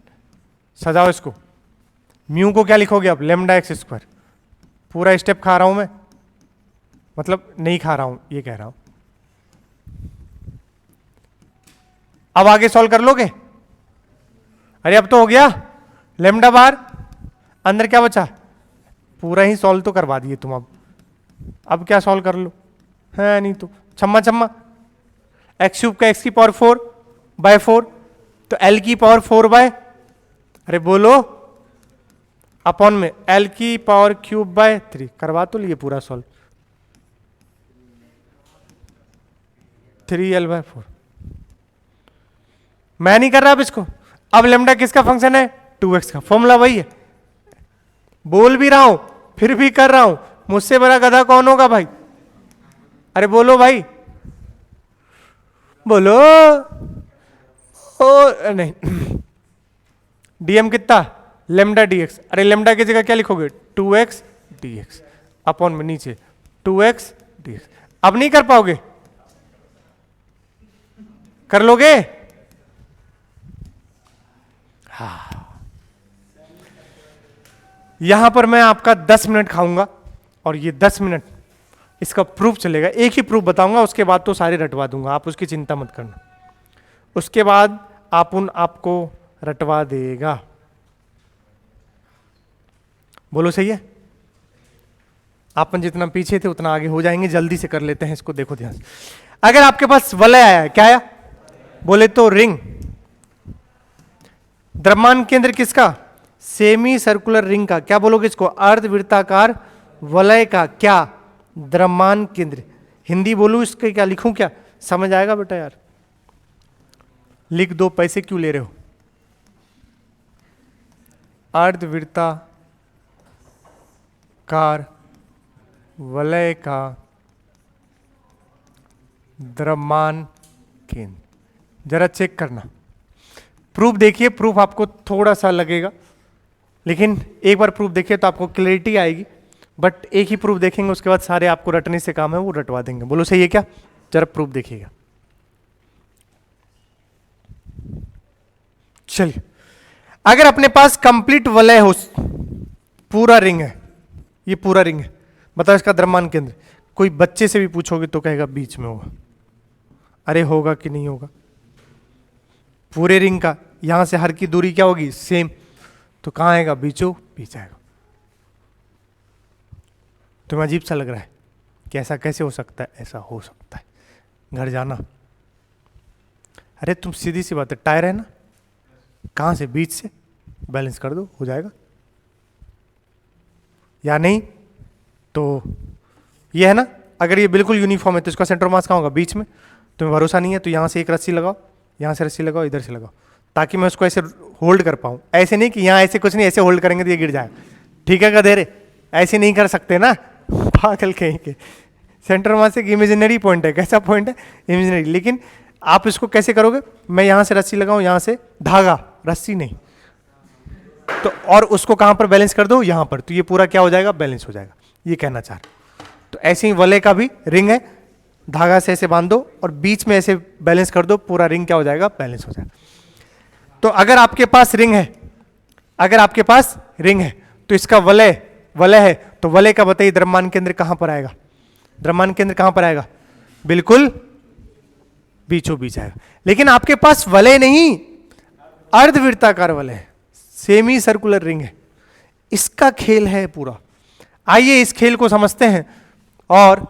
सजाओ इसको, म्यू को क्या लिखोगे आप, लेमडा एक्स स्क्वायर। पूरा स्टेप खा रहा हूं मैं, मतलब नहीं खा रहा हूं ये कह रहा हूं। अब आगे सॉल्व कर लोगे, अरे अब तो हो गया, लेमडा बाहर, अंदर क्या बचा, पूरा ही सॉल्व तो करवा दिए तुम। अब क्या सॉल्व कर लो, है नहीं तो छम्मा छम्मा। एक्स क्यूब का एक्स की पावर 4 बाय 4, तो एल की पावर 4 बाय, अरे बोलो, अपॉन में एल की पावर क्यूब बाय 3। करवा तो लिए पूरा सॉल्व, 3l बाय 4। मैं नहीं कर रहा अब इसको। अब लेमडा किसका फंक्शन है, 2x का। फॉर्मूला वही है, बोल भी रहा हूं फिर भी कर रहा हूं। मुझसे बड़ा गधा कौन होगा भाई, अरे बोलो भाई, बोलो। ओ नहीं, डीएम कितना, लेमडा डीएक्स। अरे लेमडा की जगह क्या लिखोगे, 2x dx अपॉन में नीचे 2x dx। अब नहीं कर पाओगे, कर लोगे, हाँ। यहां पर मैं आपका 10 मिनट खाऊंगा और ये 10 मिनट इसका प्रूफ चलेगा, एक ही प्रूफ बताऊंगा, उसके बाद तो सारे रटवा दूंगा, आप उसकी चिंता मत करना। उसके बाद आपको रटवा देगा। बोलो सही है? आपन जितना पीछे थे उतना आगे हो जाएंगे, जल्दी से कर लेते हैं इसको। देखो ध्यान से, अगर आपके पास वलय आया, क्या आया? बोले तो रिंग। द्रव्यमान केंद्र किसका? सेमी सर्कुलर रिंग का। क्या बोलोगे इसको? अर्धवृत्ताकार वलय का क्या? द्रव्यमान केंद्र। हिंदी बोलूं इसके, क्या लिखूं? क्या समझ आएगा बेटा? यार लिख दो, पैसे क्यों ले रहे हो? अर्धवृत्ताकार वलय का द्रव्यमान केंद्र। जरा चेक करना, प्रूफ देखिए। प्रूफ आपको थोड़ा सा लगेगा, लेकिन एक बार प्रूफ देखिए तो आपको क्लैरिटी आएगी। बट एक ही प्रूफ देखेंगे, उसके बाद सारे आपको रटने से काम है वो रटवा देंगे। बोलो सही है क्या? जरा प्रूफ देखिएगा। चलिए, अगर अपने पास कंप्लीट वलय हो, पूरा रिंग है, ये पूरा रिंग है, बताओ इसका द्रव्यमान केंद्र। कोई बच्चे से भी पूछोगे तो कहेगा बीच में होगा। अरे होगा कि नहीं होगा? पूरे रिंग का यहां से हर की दूरी क्या होगी? सेम। तो कहां आएगा? बीचों बीच आएगा। तुम्हें अजीब सा लग रहा है कि ऐसा कैसे हो सकता है? ऐसा हो सकता है, घर जाना। अरे तुम सीधी सी बात है, टायर है ना, कहां से? बीच से बैलेंस कर दो, हो जाएगा। या नहीं तो ये है ना, अगर ये बिल्कुल यूनिफॉर्म है तो इसका सेंटर मास कहाँ होगा? बीच में। तुम्हें भरोसा नहीं है तो यहां से एक रस्सी लगाओ, यहां से रस्सी लगाओ, इधर से लगाओ, ताकि मैं उसको ऐसे होल्ड कर पाऊं। ऐसे नहीं कि यहां ऐसे कुछ नहीं, ऐसे होल्ड करेंगे तो ये गिर जाएगा। ठीक है गधेरे? ऐसे नहीं कर सकते ना, पागल कहीं के। सेंटर मास एक इमेजिनरी पॉइंट है। कैसा पॉइंट है? इमेजिनरी। लेकिन आप इसको कैसे करोगे? मैं यहां से रस्सी लगाऊं, यहां से धागा, रस्सी नहीं तो, और उसको कहां पर बैलेंस कर दो? यहां पर, तो ये पूरा क्या हो जाएगा? बैलेंस हो जाएगा। ये कहना चाह रहे। तो ऐसे ही वलय का भी रिंग है, धागा से ऐसे बांध दो और बीच में ऐसे बैलेंस कर दो, पूरा रिंग क्या हो जाएगा? बैलेंस हो जाएगा। तो अगर आपके पास रिंग है, अगर आपके पास रिंग है तो इसका वलय है, तो वलय का बताइए द्रव्यमान केंद्र कहां पर आएगा? द्रव्यमान केंद्र कहां पर आएगा? बिल्कुल बीचों बीच आएगा। लेकिन आपके पास वलय नहीं, अर्धवृत्ताकार वलय है, सेमी सर्कुलर रिंग है। इसका खेल है पूरा। आइए इस खेल को समझते हैं और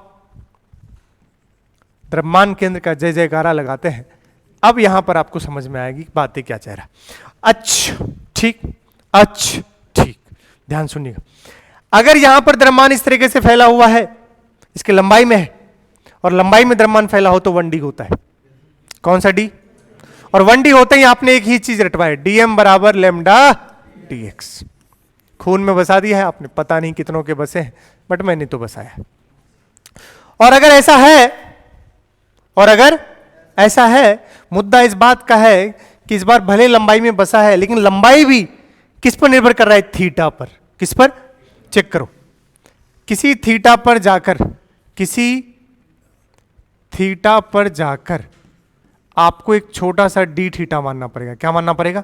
द्रव्यमान केंद्र का जय जयकारा लगाते हैं। अब यहां पर आपको समझ में आएगी बातें क्या चाह रहा। अच्छा ठीक, अच्छा ठीक, ध्यान सुनिएगा। अगर यहां पर द्रव्यमान इस तरीके से फैला हुआ है, इसकी लंबाई में है, और लंबाई में द्रव्यमान फैला हो तो 1d होता है। कौन सा d? और 1d होते ही आपने एक ही चीज रटवाई, dm बराबर लैम्डा dx। खून में बसा दिया है आपने, पता नहीं कितनों के बसे हैं, बट मैंने तो बसाया। और अगर ऐसा है, और अगर ऐसा है, मुद्दा इस बात का है कि इस बार भले लंबाई में बसा है, लेकिन लंबाई भी किस पर निर्भर कर रहा है? थीटा पर। किस पर? चेक करो। किसी थीटा पर जाकर, किसी थीटा पर जाकर आपको एक छोटा सा डी थीटा मानना पड़ेगा। क्या मानना पड़ेगा?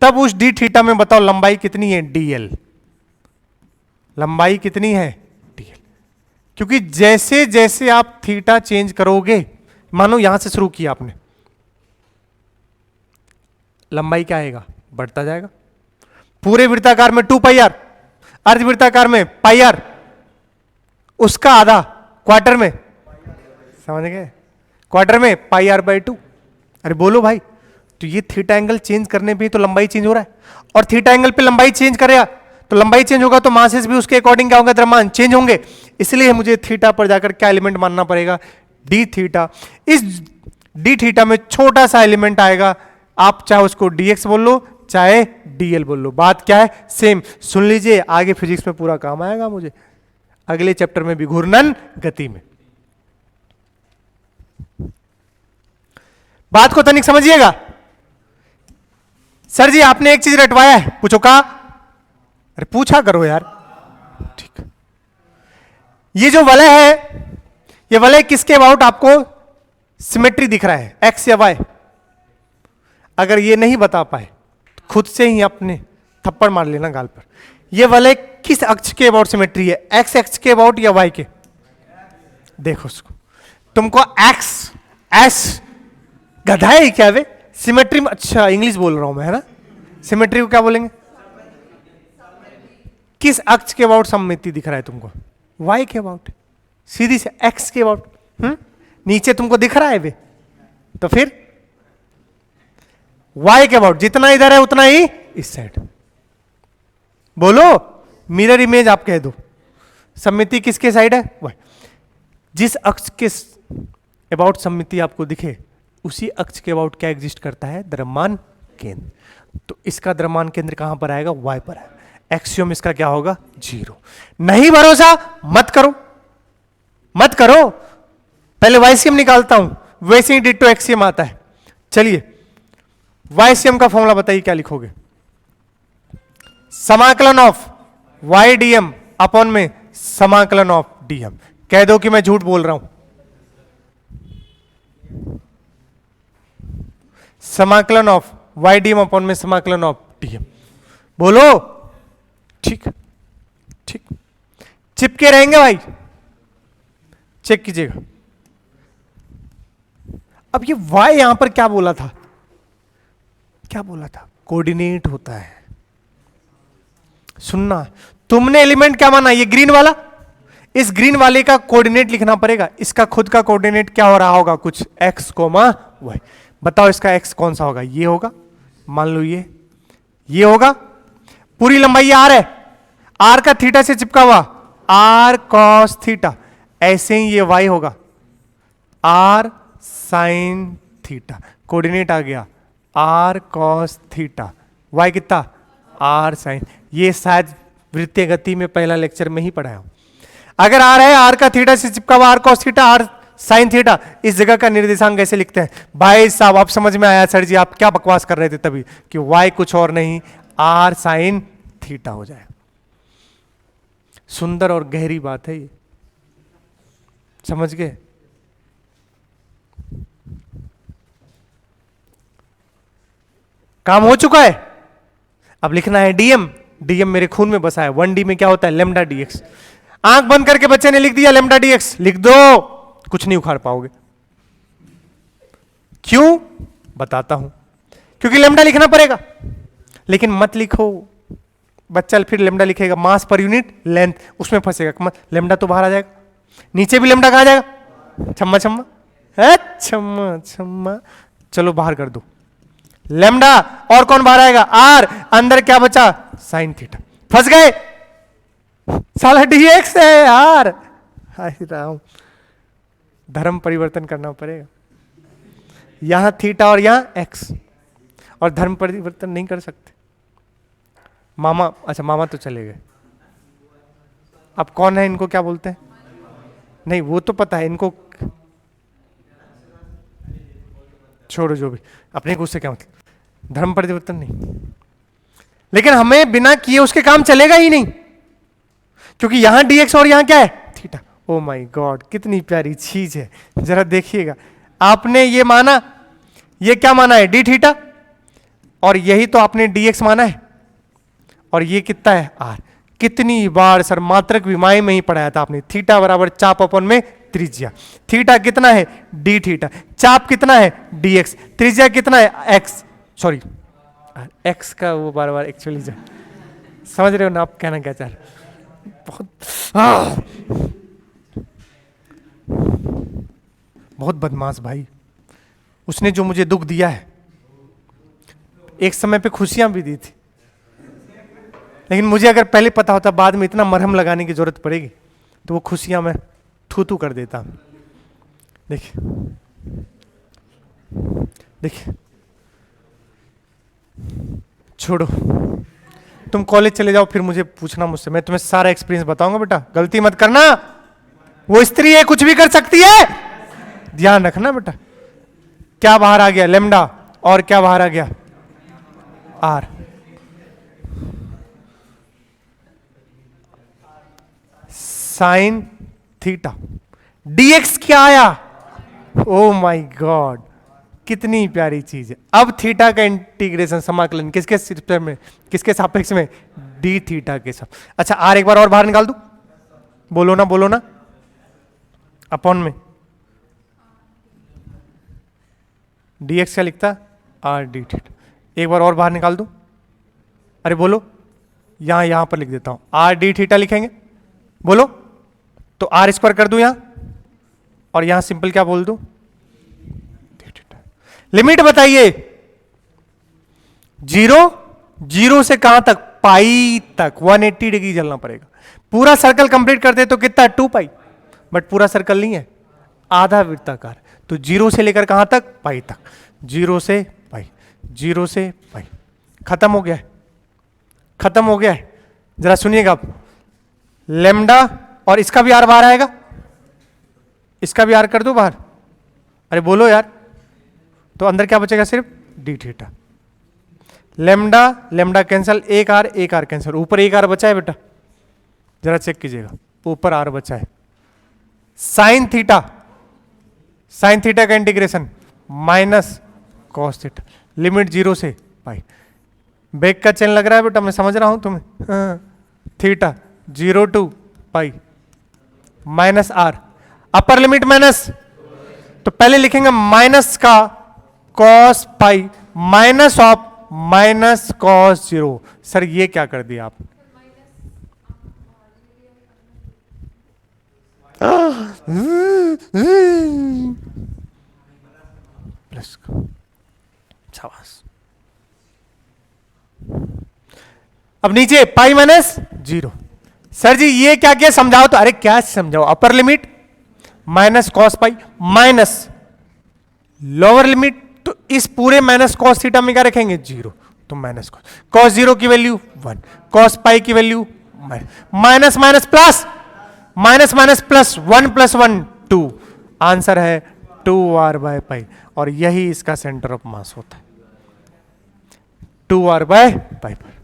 तब उस डी थीटा में बताओ लंबाई कितनी है? dl। लंबाई कितनी है? dl। क्योंकि जैसे जैसे आप थीटा चेंज करोगे, मानो यहां से शुरू किया आपने, लंबाई क्या आएगा? बढ़ता जाएगा। पूरे वृत्ताकार में 2πr, अर्धवृत्ताकार में πr, उसका आधा क्वार्टर में, समझ गए? क्वार्टर में πr/2। अरे बोलो भाई, तो ये थीटा एंगल चेंज करने पे तो लंबाई चेंज हो रहा है, और थीटा एंगल पे लंबाई चेंज करेगा तो लंबाई चेंज होगा तो मासेस भी उसके अकॉर्डिंग क्या होगा? द्रव्यमान चेंज होंगे। इसलिए मुझे थीटा पर जाकर क्या एलिमेंट मानना पड़ेगा? D theta. इस डी थीटा में छोटा सा एलिमेंट आएगा, आप चाहे उसको dx बोल लो चाहे dl बोल लो, बात क्या है? सेम। सुन लीजिए, आगे फिजिक्स में पूरा काम आएगा मुझे, अगले चैप्टर में भी, घूर्णन गति में। बात को तनिक समझिएगा। सर जी आपने एक चीज रटवाया है, पूछो का? अरे पूछा करो यार। ठीक, ये जो वलय है, ये वलय किसके अबाउट आपको सिमेट्री दिख रहा है? एक्स या वाई? अगर ये नहीं बता पाए खुद से ही अपने थप्पड़ मार लेना गाल पर। ये वलय किस अक्ष के अबाउट सिमेट्री है? एक्स एक्स के अबाउट या वाई के? देखो उसको, तुमको एक्स एस गधा है क्या वे? सिमेट्री में, अच्छा इंग्लिश बोल रहा हूं मैं, है ना? सिमेट्री को क्या बोलेंगे? किस अक्ष के अबाउट सममिति दिख रहा है तुमको? वाई के अबाउट, सीधी से एक्स के अबाउट। नीचे तुमको दिख रहा है वे, तो फिर वाई के अबाउट, जितना इधर है उतना ही इस साइड। बोलो, मिरर इमेज आप कह दो, सममिति किसके साइड है? वाई। जिस अक्ष के अबाउट सममिति आपको दिखे, उसी अक्ष के अबाउट क्या एग्जिस्ट करता है? द्रव्यमान केंद्र। तो इसका द्रव्यमान केंद्र कहां पर आएगा? वाई पर आएगा। एक्सियम इसका क्या होगा? 0। नहीं भरोसा मत करो, मत करो, पहले वाइसियम निकालता हूं, वैसे ही डिट्टो एक्सियम आता है। चलिए वाइसियम का फॉर्मूला बताइए, क्या लिखोगे? समाकलन ऑफ वाई डीएम अपॉन में समाकलन ऑफ डीएम। कह दो कि मैं झूठ बोल रहा हूं। समाकलन ऑफ वाई डीएम अपॉन में समाकलन ऑफ डीएम। बोलो। ठीक ठीक, चिपके रहेंगे भाई, चेक कीजिएगा। अब ये y यहां पर क्या बोला था? क्या बोला था? कोऑर्डिनेट होता है। सुनना, तुमने एलिमेंट क्या माना? ये ग्रीन वाला, इस ग्रीन वाले का कोऑर्डिनेट लिखना पड़ेगा। इसका खुद का कोऑर्डिनेट क्या हो रहा होगा? कुछ x, y। बताओ इसका x कौन सा होगा? ये होगा, मान लो ये होगा। पूरी लंबाई r है, r का थीटा से चिपका हुआ r cos थीटा। ऐसे ही ये y होगा r sin थीटा। कोऑर्डिनेट आ गया r cos थीटा, y कितना? r sin। ये शायद वृत्तीय गति में पहला लेक्चर में ही पढ़ाया हूं। अगर r है, r का थीटा से चिपका हुआ r cos theta, r sin theta, इस जगह का निर्देशांक कैसे लिखते हैं? भाई साहब आप समझ में आया सर जी, आप क्या बकवास कर रहे थे तभी कि y कुछ और नहीं r sin थीटा हो जाए। सुंदर और गहरी बात है ये, समझ गए? काम हो चुका है। अब लिखना है डीएम। डीएम मेरे खून में बसा है। 1D में क्या होता है? Lambda dx. आंख बंद करके बच्चे ने लिख दिया लेमडा डीएक्स, लिख दो, कुछ नहीं उखाड़ पाओगे। क्यों? बताता हूं। क्योंकि लेमडा लिखना पड़ेगा, लेकिन मत लिखो, बच्चा फिर लेमडा लिखेगा मास पर यूनिट लेंथ, उसमें फंसेगा। लेमडा तो बाहर आ जाएगा, नीचे भी लेमडा कहां जाएगा? छम्मा छम्मा है, छम्मा छम्मा, चलो बाहर कर दो लेमडा। और कौन बाहर आएगा? आर। अंदर क्या बचा? Sine theta. फंस गए साला, डीएक्स है यार। हाय राम, धर्म परिवर्तन करना पड़ेगा। यहां थीटा और यहां एक्स, और धर्म परिवर्तन नहीं कर सकते। मामा, अच्छा मामा तो चले गए। अब कौन है? इनको क्या बोलते हैं? नहीं वो तो पता है इनको, छोड़ो जो भी, अपने को उससे क्या मतलब। धर्म परिवर्तन नहीं, लेकिन हमें बिना किए उसके काम चलेगा ही नहीं, क्योंकि यहां डीएक्स और यहां क्या है? थीटा। ओ माय गॉड, कितनी प्यारी चीज है, जरा देखिएगा। आपने ये माना, ये क्या माना है? डी थीटा, और यही तो आपने डीएक्स माना है, और ये कितना है? आर। कितनी बार सर मात्रक विमाएं में ही पढ़ाया था आपने। थीटा बराबर चाप अपन में त्रिज्या। थीटा कितना है? D theta. चाप कितना है? डीएक्स। त्रिज्या कितना है? एक्स, सॉरी एक्स का वो बार बार एक्चुअली समझ रहे हो ना आप कहना क्या चाह रहे? बहुत बदमाश भाई, उसने जो मुझे दुख दिया है, एक समय पे खुशियां भी दी थी, लेकिन मुझे अगर पहले पता होता बाद में इतना मरहम लगाने की जरूरत पड़ेगी तो वो खुशियां मैं थू थू कर देता। देखिए देखिए, छोड़ो, तुम कॉलेज चले जाओ, फिर मुझे पूछना मुझसे, मैं तुम्हें सारा एक्सपीरियंस बताऊंगा। बेटा गलती मत करना, वो स्त्री है, कुछ भी कर सकती है, ध्यान रखना बेटा। क्या बाहर आ गया? लेमडा। और क्या बाहर आ गया? आर। Sine theta. डीएक्स क्या आया? ओ माय गॉड, कितनी प्यारी चीज है। अब थीटा का इंटीग्रेशन, समाकलन किसके सिस्टम में, किसके सापेक्ष में? डी थीटा के साथ। अच्छा आर एक बार और बाहर निकाल दूं? बोलो ना, बोलो ना। अपॉन में dx क्या लिखता आर डी थीटा। एक बार और बाहर निकाल दूं, अरे बोलो, यहां पर लिख देता हूं, आर डी थीटा लिखेंगे, बोलो, तो आर स्क्वायर कर दूं यहां, और यहां सिंपल क्या बोल दूं, लिमिट बताइए, जीरो से कहां तक, पाई तक, 180 डिग्री चलना पड़ेगा। पूरा सर्कल कंप्लीट करते तो कितना, 2 पाई, बट पूरा सर्कल नहीं है, आधा वृत्ताकार, तो 0 से लेकर कहां तक, पाई तक, 0 से पाई, 0 से पाई, खत्म हो गया है, खत्म हो गया है। जरा सुनिएगा आप, लेमडा, और इसका भी आर बाहर आएगा, इसका भी आर कर दो बाहर, अरे बोलो यार, तो अंदर क्या बचेगा, सिर्फ D theta, lambda lambda cancel, एक आर कैंसल, ऊपर एक आर बचा है बेटा, जरा चेक कीजिएगा, ऊपर आर बचा है, साइन थीटा का integration minus cos theta, limit 0 से पाई, बेग का चेन लग रहा है बेटा, मैं समझ रहा हूं तुम्हें, theta 0 to pi minus r, upper limit minus, तो पहले लिखेंगे माइनस का cos pi minus of minus cos 0। Sir ये क्या कर दिया आप, प्लस, शाबाश। अब नीचे पाई माइनस 0, सर जी ये क्या क्या समझाओ, तो अरे क्या समझाओ, अपर limit minus cos pi minus lower limit, तो इस पूरे माइनस कॉस थीटा में क्या रखेंगे, 0, तो माइनस कॉस 0 की वैल्यू 1, कॉस पाई की value minus minus plus, minus minus plus, 1 + 1 2, answer है 2r बाय पाई, और यही इसका सेंटर ऑफ मास होता है, 2r बाय पाई पर।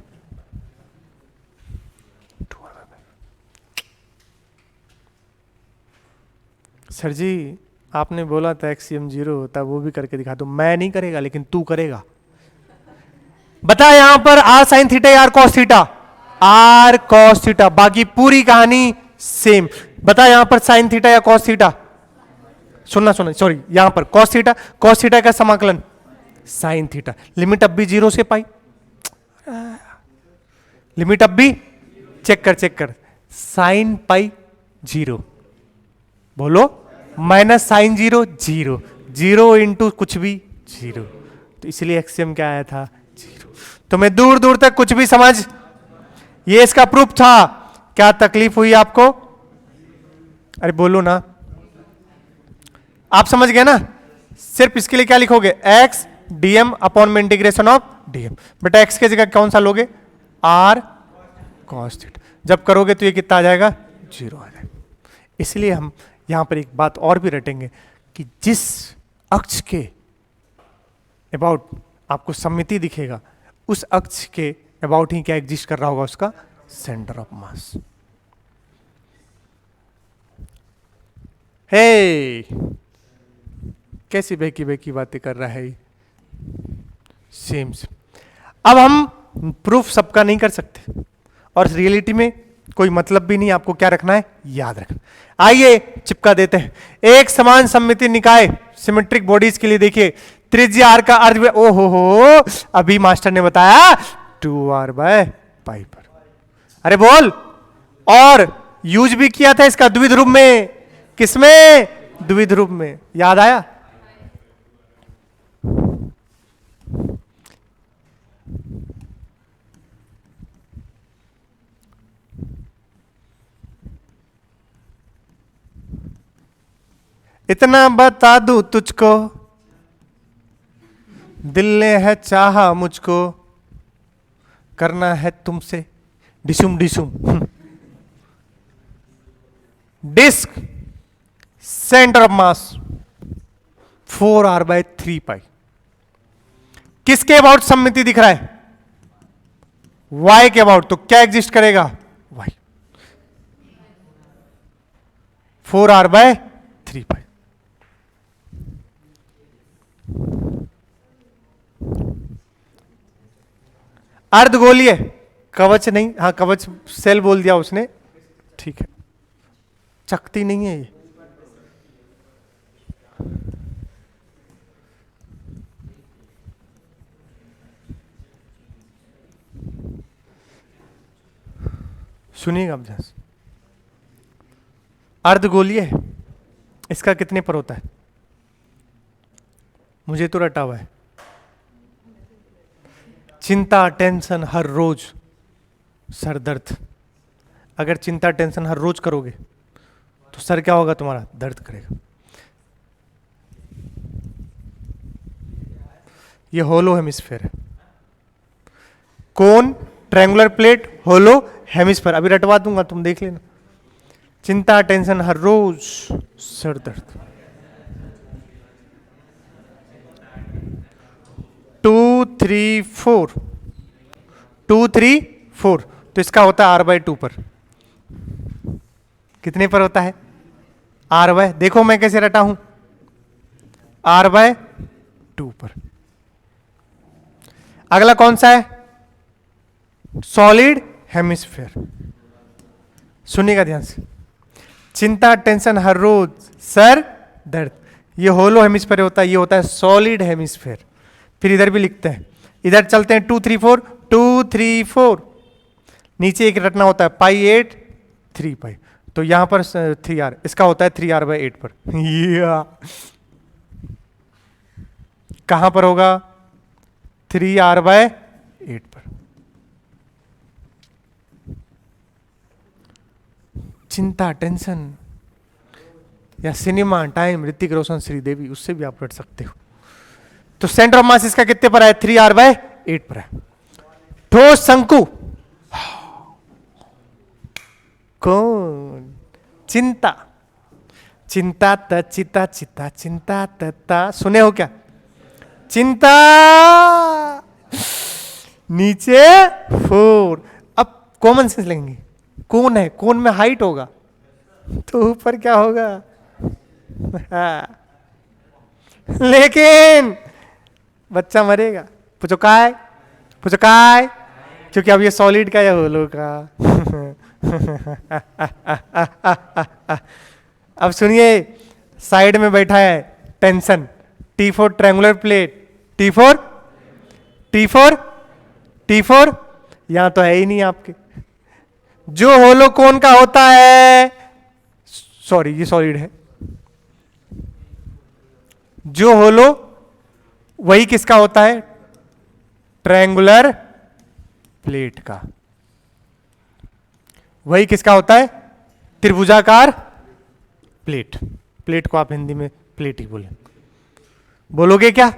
सर जी आपने बोला था एक्सियम 0 होता, वो भी करके दिखा दो, मैं नहीं करेगा लेकिन तू करेगा, बता यहां पर आर साइन थीटा या r cos theta, r cos theta, बाकी पूरी कहानी सेम। बता यहां पर साइन थीटा या कॉस थीटा, सुनना सॉरी, यहां पर कॉस थीटा का समाकलन साइन थीटा, लिमिट अब भी 0 से पाई, लिमिट अब भी चेक कर, साइन पाई 0, बोलो, माइनस साइन 0 0 इंटू कुछ भी 0, तो इसलिए एक्सियम क्या आया था, 0। तो मैं दूर दूर तक कुछ भी समझ, ये इसका प्रूफ था, क्या तकलीफ हुई आपको, अरे बोलो ना, आप समझ गए ना। सिर्फ इसके लिए क्या लिखोगे, एक्स डीएम अपॉन में इंटीग्रेशन ऑफ डीएम, बेटा एक्स की जगह कौन सा लोगे, आर कॉस थीटा, जब करोगे तो ये कितना आ जाएगा, 0 आ जाएगा। इसलिए हम यहां पर एक बात और भी रटेंगे कि जिस अक्ष के अबाउट आपको सममिति दिखेगा, उस अक्ष के अबाउट ही क्या एग्जिस्ट कर रहा होगा, उसका सेंटर ऑफ मास। हे कैसी बेकी बातें कर रहा है, सेम। अब हम प्रूफ सबका नहीं कर सकते, और रियलिटी में कोई मतलब भी नहीं, आपको क्या रखना है, याद रखना। आइए चिपका देते हैं, एक समान सममिति निकाय सिमेट्रिक बॉडीज के लिए देखिए, त्रिज्या आर का अर्ध, ओहो अभी मास्टर ने बताया 2r बाय पाई पर, अरे बोल, और यूज भी किया था इसका द्विध्रुव रूप में, किसमें, द्विध्रुव रूप में, याद आया। इतना बता दूं तुझको, दिल ने है चाहा मुझको, करना है तुमसे डिसुम डिसुम। Disc centre of mass 4r by 3 pi, किसके अबाउट सममिति दिख रहा है, y के अबाउट, तो क्या एग्जिस्ट करेगा, y, 4r बाय 3 पाई। अर्धगोलीय कवच नहीं, हाँ कवच सेल बोल दिया उसने, ठीक है, चकती नहीं है ये, सुनिएगा आप ध्यान से। अर्धगोलीय है, इसका कितने पर होता है? मुझे तो रटा हुआ है। चिंता टेंशन हर रोज, सर दर्द। अगर चिंता टेंशन हर रोज करोगे तो सर क्या होगा तुम्हारा? दर्द करेगा। ये होलो हेमिस्फेयर है। कौन? ट्रायंगुलर प्लेट, होलो हेमिस्फेयर। अभी रटवा दूंगा, तुम देख लेना। चिंता टेंशन हर रोज, सर दर्द। 2 3 4, 2 3 4, तो इसका होता है R/2 पर। कितने पर होता है? R/, देखो मैं कैसे रटा हूं, R/2 पर। अगला कौन सा है? Solid hemisphere. सुनिएगा ध्यान से। चिंता टेंशन हर रोज, सर दर्द, ये होलो हेमिस्फेयर होता है, ये होता है सॉलिड हेमिस्फेयर। फिर इधर भी लिखते हैं, इधर चलते हैं 2 3 4, 2 3 4, नीचे एक रटना होता है π/8 3π, तो यहां पर 3R, इसका होता है 3R/8 पर। कहां पर होगा? 3R/8 पर। चिंता टेंशन या सिनेमा टाइम, ऋतिक रोशन श्रीदेवी, उससे भी आप रट सकते हो। तो सेंटर ऑफ मास इसका कितने पर है? 3R/8 पर है। ठोस शंकु, कौन? चिंता, चिंता त चिता चिता चिंता तता, सुने हो क्या? चिंता नीचे 4। अब कॉमन सेंस लेंगे, कौन है? कौन में हाइट होगा तो ऊपर क्या होगा? लेकिन बच्चा मरेगा। पूछो काय, पूछो काय, क्योंकि अब ये सॉलिड का या होलो का। अब सुनिए, साइड में बैठा है tension, T4 triangular plate, T4 T4 T4, यहां तो है ही नहीं आपके। जो होलो कौन का होता है, सॉरी ये सॉलिड है, जो होलो वही किसका होता है? ट्रायंगुलर प्लेट का। वही किसका होता है? त्रिभुजाकार प्लेट। प्लेट को आप हिंदी में प्लेट ही बोले। बोलोगे क्या?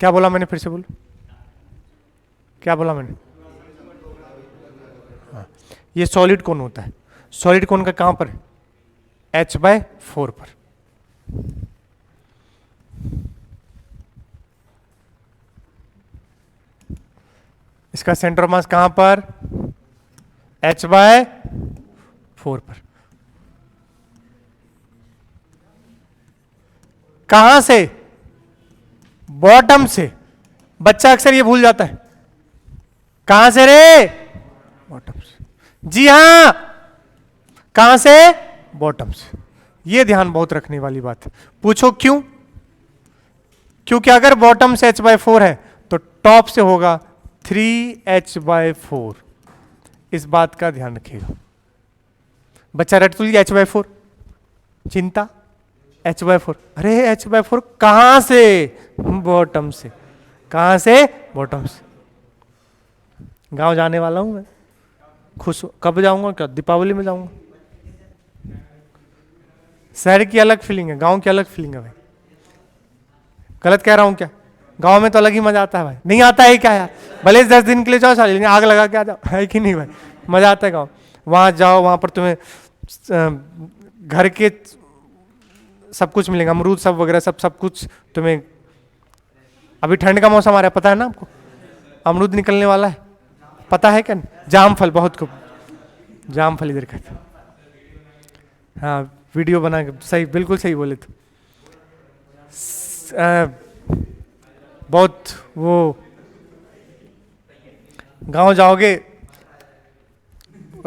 क्या बोला मैंने? फिर से बोलो, क्या बोला मैंने? हाँ, ये सॉलिड कौन होता है? सॉलिड कौन का कहां पर? H/4 पर। इसका सेंटर ऑफ मास कहां पर? H/4 पर। कहां से? बॉटम से। बच्चा अक्सर ये भूल जाता है, कहां से रे? बॉटम से। जी हां, कहां से? बॉटम से। ये ध्यान बहुत रखने वाली बात है। पूछो क्यों? क्योंकि अगर बॉटम से H/4 है तो टॉप से होगा 3H/4। इस बात का ध्यान रखिएगा। बच्चा रट तो लिया H/4, चिंता H/4, अरे H/4 कहां से? बॉटम से। कहां से? बॉटम से। गांव जाने वाला हूं मैं, खुश। कब जाऊंगा? क्या दीपावली में जाऊंगा? शहर की अलग फीलिंग है, गांव की अलग फीलिंग है भाई। गलत कह रहा हूं क्या? गांव में तो अलग ही मजा आता है भाई। नहीं आता है क्या यार? भले 10 दिन के लिए जाओ, साल आग लगा के आ जाओ, है कि नहीं भाई? मजा आता है गांव। वहां जाओ, वहां पर तुम्हें घर के सब कुछ मिलेगा, अमरूद सब वगैरह, सब कुछ तुम्हें। अभी ठंड का मौसम आ रहा है, पता है ना आपको? अमरूद निकलने वाला है, पता है क्या? जामफल, बहुत खूब जामफल इधर का। हाँ, वीडियो बना के, सही, बिल्कुल सही बोले। तो बहुत वो, गांव जाओगे,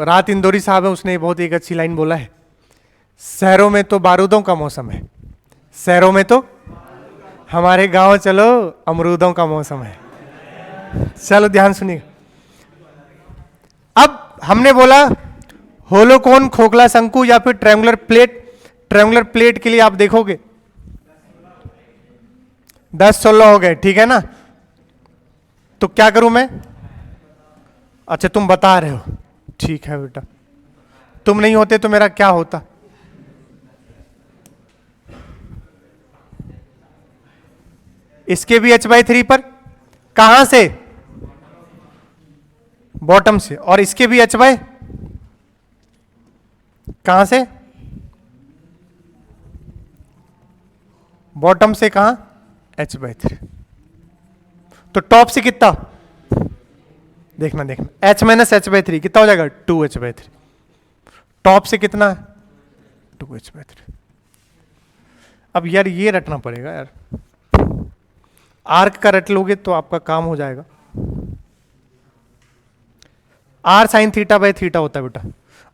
रात इंदौरी साहब है, उसने बहुत एक अच्छी लाइन बोला है, शहरों में तो बारूदों का मौसम है, शहरों में तो, हमारे गांव चलो अमरूदों का मौसम है। चलो ध्यान सुनिए। अब हमने बोला होलोकोन, खोखला शंकु या फिर ट्रायंगुलर प्लेट। ट्रायंगुलर प्लेट के लिए आप देखोगे 10-16 हो गए, ठीक है ना। तो क्या करूं मैं? अच्छा तुम बता रहे हो, ठीक है बेटा। तुम नहीं होते तो मेरा क्या होता? इसके भी h/3 पर, कहां से? बॉटम से। और इसके भी कहां से? बॉटम से। कहां? h/3। तो टॉप से कितना? देखना देखना, h - h/3 कितना हो जाएगा? 2h/3। टॉप से कितना है? 2h/3। अब यार ये रटना पड़ेगा यार, आर्क का रट लोगे तो आपका काम हो जाएगा। r sin θ/θ होता है बेटा,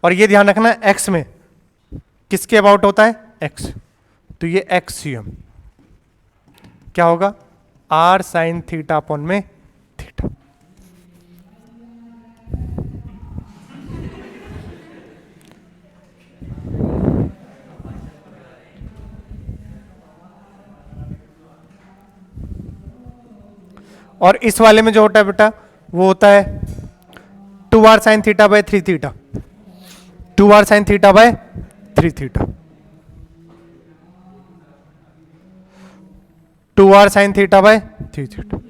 और ये ध्यान रखना x में किसके अबाउट होता है? x। तो ये एक्सियम क्या होगा? r sin θ/θ। और इस वाले में जो होता है बेटा वो होता है 2r sin θ/3θ। 2r sin θ/3θ। 2r sin θ/3θ।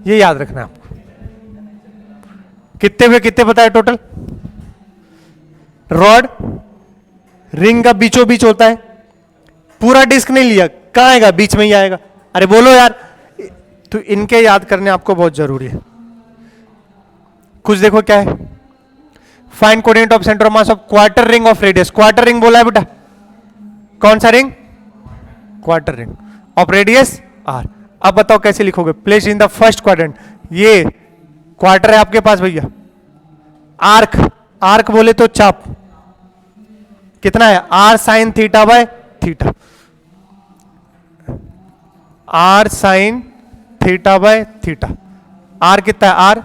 ये याद रखना है आपको। कितने हुए? कितने बताए टोटल? रॉड रिंग का बीचों बीच होता है, पूरा डिस्क नहीं लिया, कहां आएगा? बीच में ही आएगा। अरे बोलो यार, तो इनके याद करने आपको बहुत जरूरी है। कुछ देखो क्या है, find coordinate of centre of mass of quarter ring of radius. Quarter ring बोला है बेटा, कौन सा ring? Quarter ring of radius r। अब बताओ कैसे लिखोगे? Place in the first quadrant. ये क्वार्टर है आपके पास भैया। आर्क, आर्क बोले तो चाप कितना है? r sin θ/θ। r sin θ/θ। r कितना है? r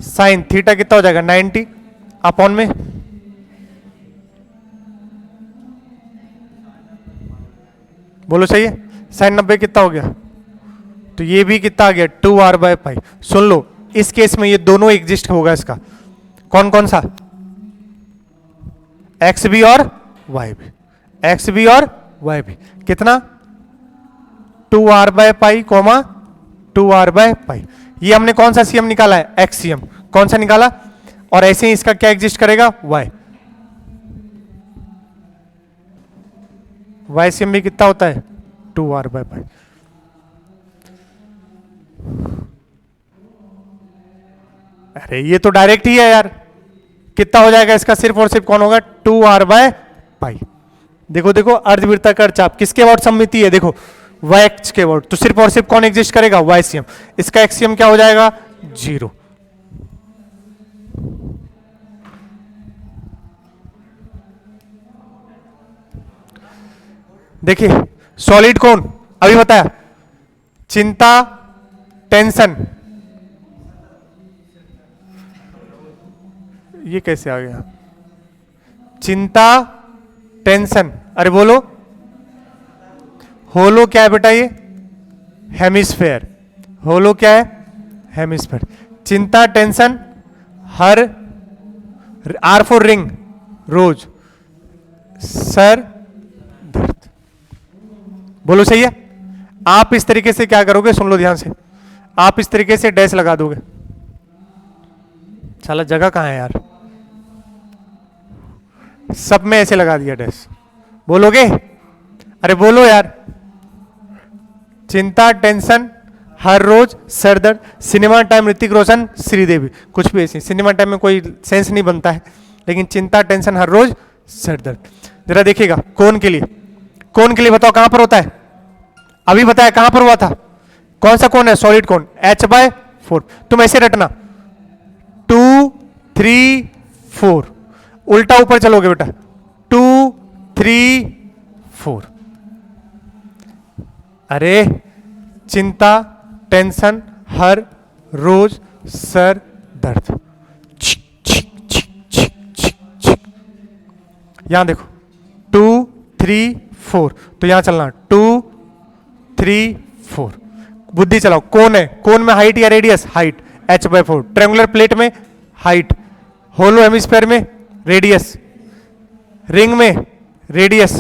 sin थीटा कितना हो जाएगा? 90 अपॉन में बोलो सही है। sin 90 कितना हो गया? तो ये भी कितना आ गया? 2r/π। सुन लो, इस केस में ये दोनों एग्जिस्ट होगा। इसका कौन कौन सा? एक्स भी और वाई भी। एक्स भी और वाई भी कितना? 2r/π, 2r/π। ये हमने कौन सा सीएम निकाला है? एक्सियम। कौन सा निकाला? और ऐसे ही इसका क्या एग्जिस्ट करेगा? वाई। वाई सीएम भी कितना होता है? 2r/π। अरे ये तो डायरेक्ट ही है यार। कितना हो जाएगा इसका? सिर्फ और सिर्फ कौन होगा? 2r/π। देखो देखो, अर्धवृत्ताकार चाप किसके अबाउट सममिति है? देखो y के अबाउट। तो सिर्फ और सिर्फ कौन एग्जिस्ट करेगा? ycm। इसका एक्सियम क्या हो जाएगा? 0। देखिए सॉलिड कौन अभी बताया? चिंता, टेंशन। ये कैसे आ गया? चिंता, टेंशन। अरे बोलो, होलो क्या है बेटा? ये हेमिस्फेयर। होलो क्या है? हेमिस्फेयर। चिंता, टेंशन, हर, आर फॉर रिंग, रोज, सर दर्द। बोलो सही है। आप इस तरीके से क्या करोगे? सुन लो ध्यान से। आप इस तरीके से डैश लगा दोगे। साला जगह कहां है यार? सब में ऐसे लगा दिया डैश। बोलोगे? अरे बोलो यार। चिंता, टेंशन, हर रोज, सर दर्द। Cinema time Hrithik Roshan, Sridevi. कुछ भी ऐसी सिनेमा टाइम में कोई सेंस नहीं बनता है, लेकिन चिंता, टेंशन, हर रोज, सर दर्द। जरा देखिएगा कौन के लिए, कौन के लिए बताओ कहां पर होता है? अभी बताया कहां पर हुआ था? कौन सा कौन है? सॉलिड कौन? h/4। तुम ऐसे रटना 2 3 4, उल्टा ऊपर चलोगे बेटा। 2 3 4। अरे चिंता, टेंशन, हर रोज सर दर्द। यहां देखो 2 3 4, तो यहां चलना 2 3 4। बुद्धि चलाओ, कौन है, कौन में हाइट या radius, height h/4। Triangular plate में हाइट, होलो हेमिस्फीयर में रेडियस, रिंग में रेडियस।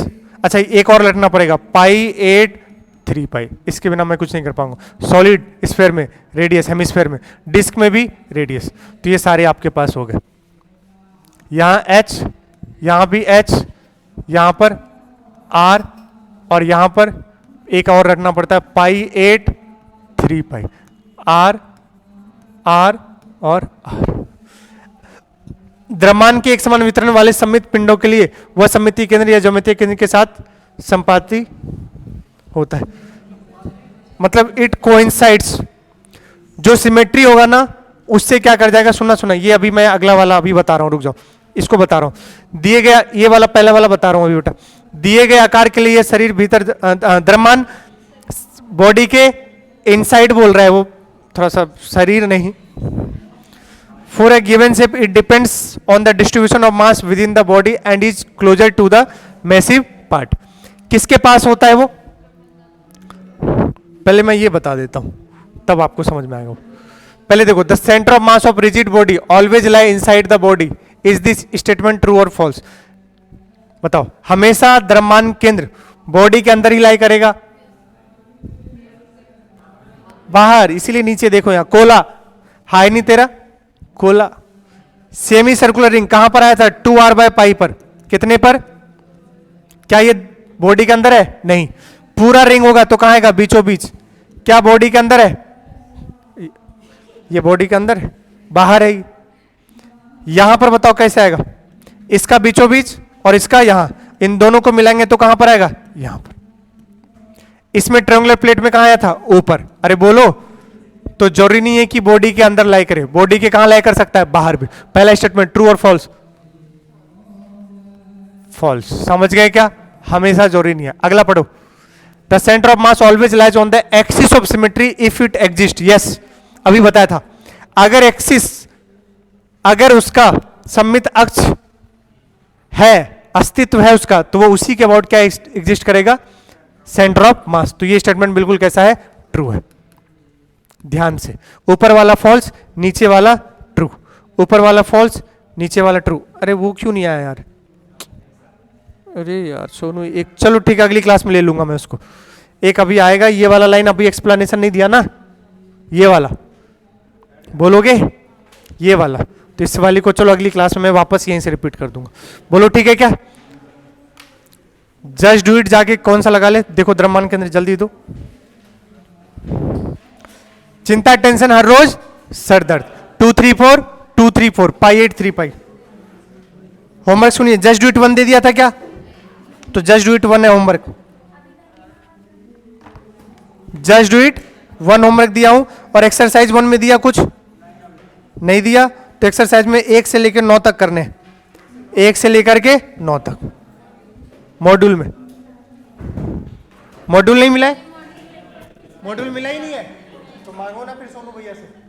अच्छा एक और रटना पड़ेगा, पाई 8 3 पाई, इसके बिना मैं कुछ नहीं कर पाऊंगा। सॉलिड स्फीयर में रेडियस, हेमिस्फीयर में, डिस्क में भी रेडियस। तो ये सारे आपके पास हो गए। यहां h, यहां भी h, यहां पर r, और यहां पर एक और रखना पड़ता है, पाई 8 3 पाई, r r और r। द्रव्यमान के एक समान वितरण वाले सममित पिंडों के लिए वह सममितीय केंद्र या ज्यामितीय केंद्र के साथ संपाती होता है। मतलब इट कोइंसाइड्स, जो सिमेट्री होगा ना उससे क्या कर जाएगा, सुना सुना, ये अभी मैं अगला वाला अभी बता रहा हूं, रुक जाओ, इसको बता रहा हूं। दिए गया, ये वाला पहला वाला बता रहा हूं अभी बेटा। दिए गए आकार के लिए शरीर भीतर द्रव्यमान बॉडी के इनसाइड बोल रहा है वो, थोड़ा सा शरीर नहीं। For a given shape, it depends on the distribution of mass within the body and is closer to the massive part. किसके पास होता है वो, पहले मैं ये बता देता हूं तब आपको समझ में आएगा। पहले देखो, the centre of mass of rigid body always lie inside the body. Is this statement true और फॉल्स? बताओ, हमेशा द्रव्यमान केंद्र बॉडी के अंदर ही लाई करेगा, बाहर। इसीलिए नीचे देखो, यहां कोला हाई नहीं तेरा, कोला। सेमी सर्कुलर रिंग कहां पर आया था, 2r/पाई पर। कितने पर? क्या ये बॉडी के अंदर है? नहीं। पूरा रिंग होगा तो कहां आएगा, बीचों बीच। क्या बॉडी के अंदर है? ये बॉडी के अंदर है, बाहर है। यहां पर बताओ कैसे आएगा, इसका बीचों बीच और इसका यहां, इन दोनों को मिलाएंगे तो कहां पर आएगा, यहां पर। इसमें ट्रायंगुलर प्लेट में कहां आया था, ऊपर। अरे बोलो, तो जरूरी नहीं है कि बॉडी के अंदर लाई करे, बॉडी के कहां लाई कर सकता है, बाहर भी। पहला स्टेटमेंट ट्रू और फॉल्स? फॉल्स। समझ गए क्या? हमेशा जरूरी नहीं है। अगला पढ़ो, the centre of mass always lies on the axis of symmetry if it exist. Yes, अभी बताया था, अगर एक्सिस, अगर उसका सममित अक्ष है, अस्तित्व है उसका, तो वो उसी के अबाउट क्या एग्जिस्ट करेगा, सेंटर ऑफ मास। तो ये स्टेटमेंट बिल्कुल कैसा है, ट्रू है। ध्यान से, ऊपर वाला फॉल्स, नीचे वाला ट्रू, ऊपर वाला फॉल्स, नीचे वाला ट्रू। अरे वो क्यों नहीं आया यार, अरे यार सोनू, एक चलो ठीक है, अगली क्लास में ले लूंगा मैं उसको। एक अभी आएगा, ये वाला लाइन अभी एक्सप्लेनेशन नहीं दिया ना, ये वाला बोलोगे, ये वाला, तो इस वाली को चलो अगली क्लास में मैं वापस यहीं से रिपीट कर दूंगा। बोलो ठीक है क्या? जस्ट डू इट जाके कौन सा लगा ले, देखो द्रव्यमान के अंदर, जल्दी दो। चिंता, टेंशन, हर रोज सर दर्द, 2 3 4 2 3 4 पाई 8 3 पाई। होमवर्क सुनिए, जस्ट डू इट 1 दे दिया था क्या, तो जस्ट डू इट 1 है homework. Just do it 1 homework दिया हूं, और एक्सरसाइज 1 में दिया कुछ नहीं दिया, तो एक्सरसाइज में 1 से लेकर 9 तक करने, 1 से लेकर के 9 तक मॉड्यूल में। मॉड्यूल नहीं मिला है, मॉड्यूल मिला ही नहीं है तो मांगो ना फिर सोनू भैया से।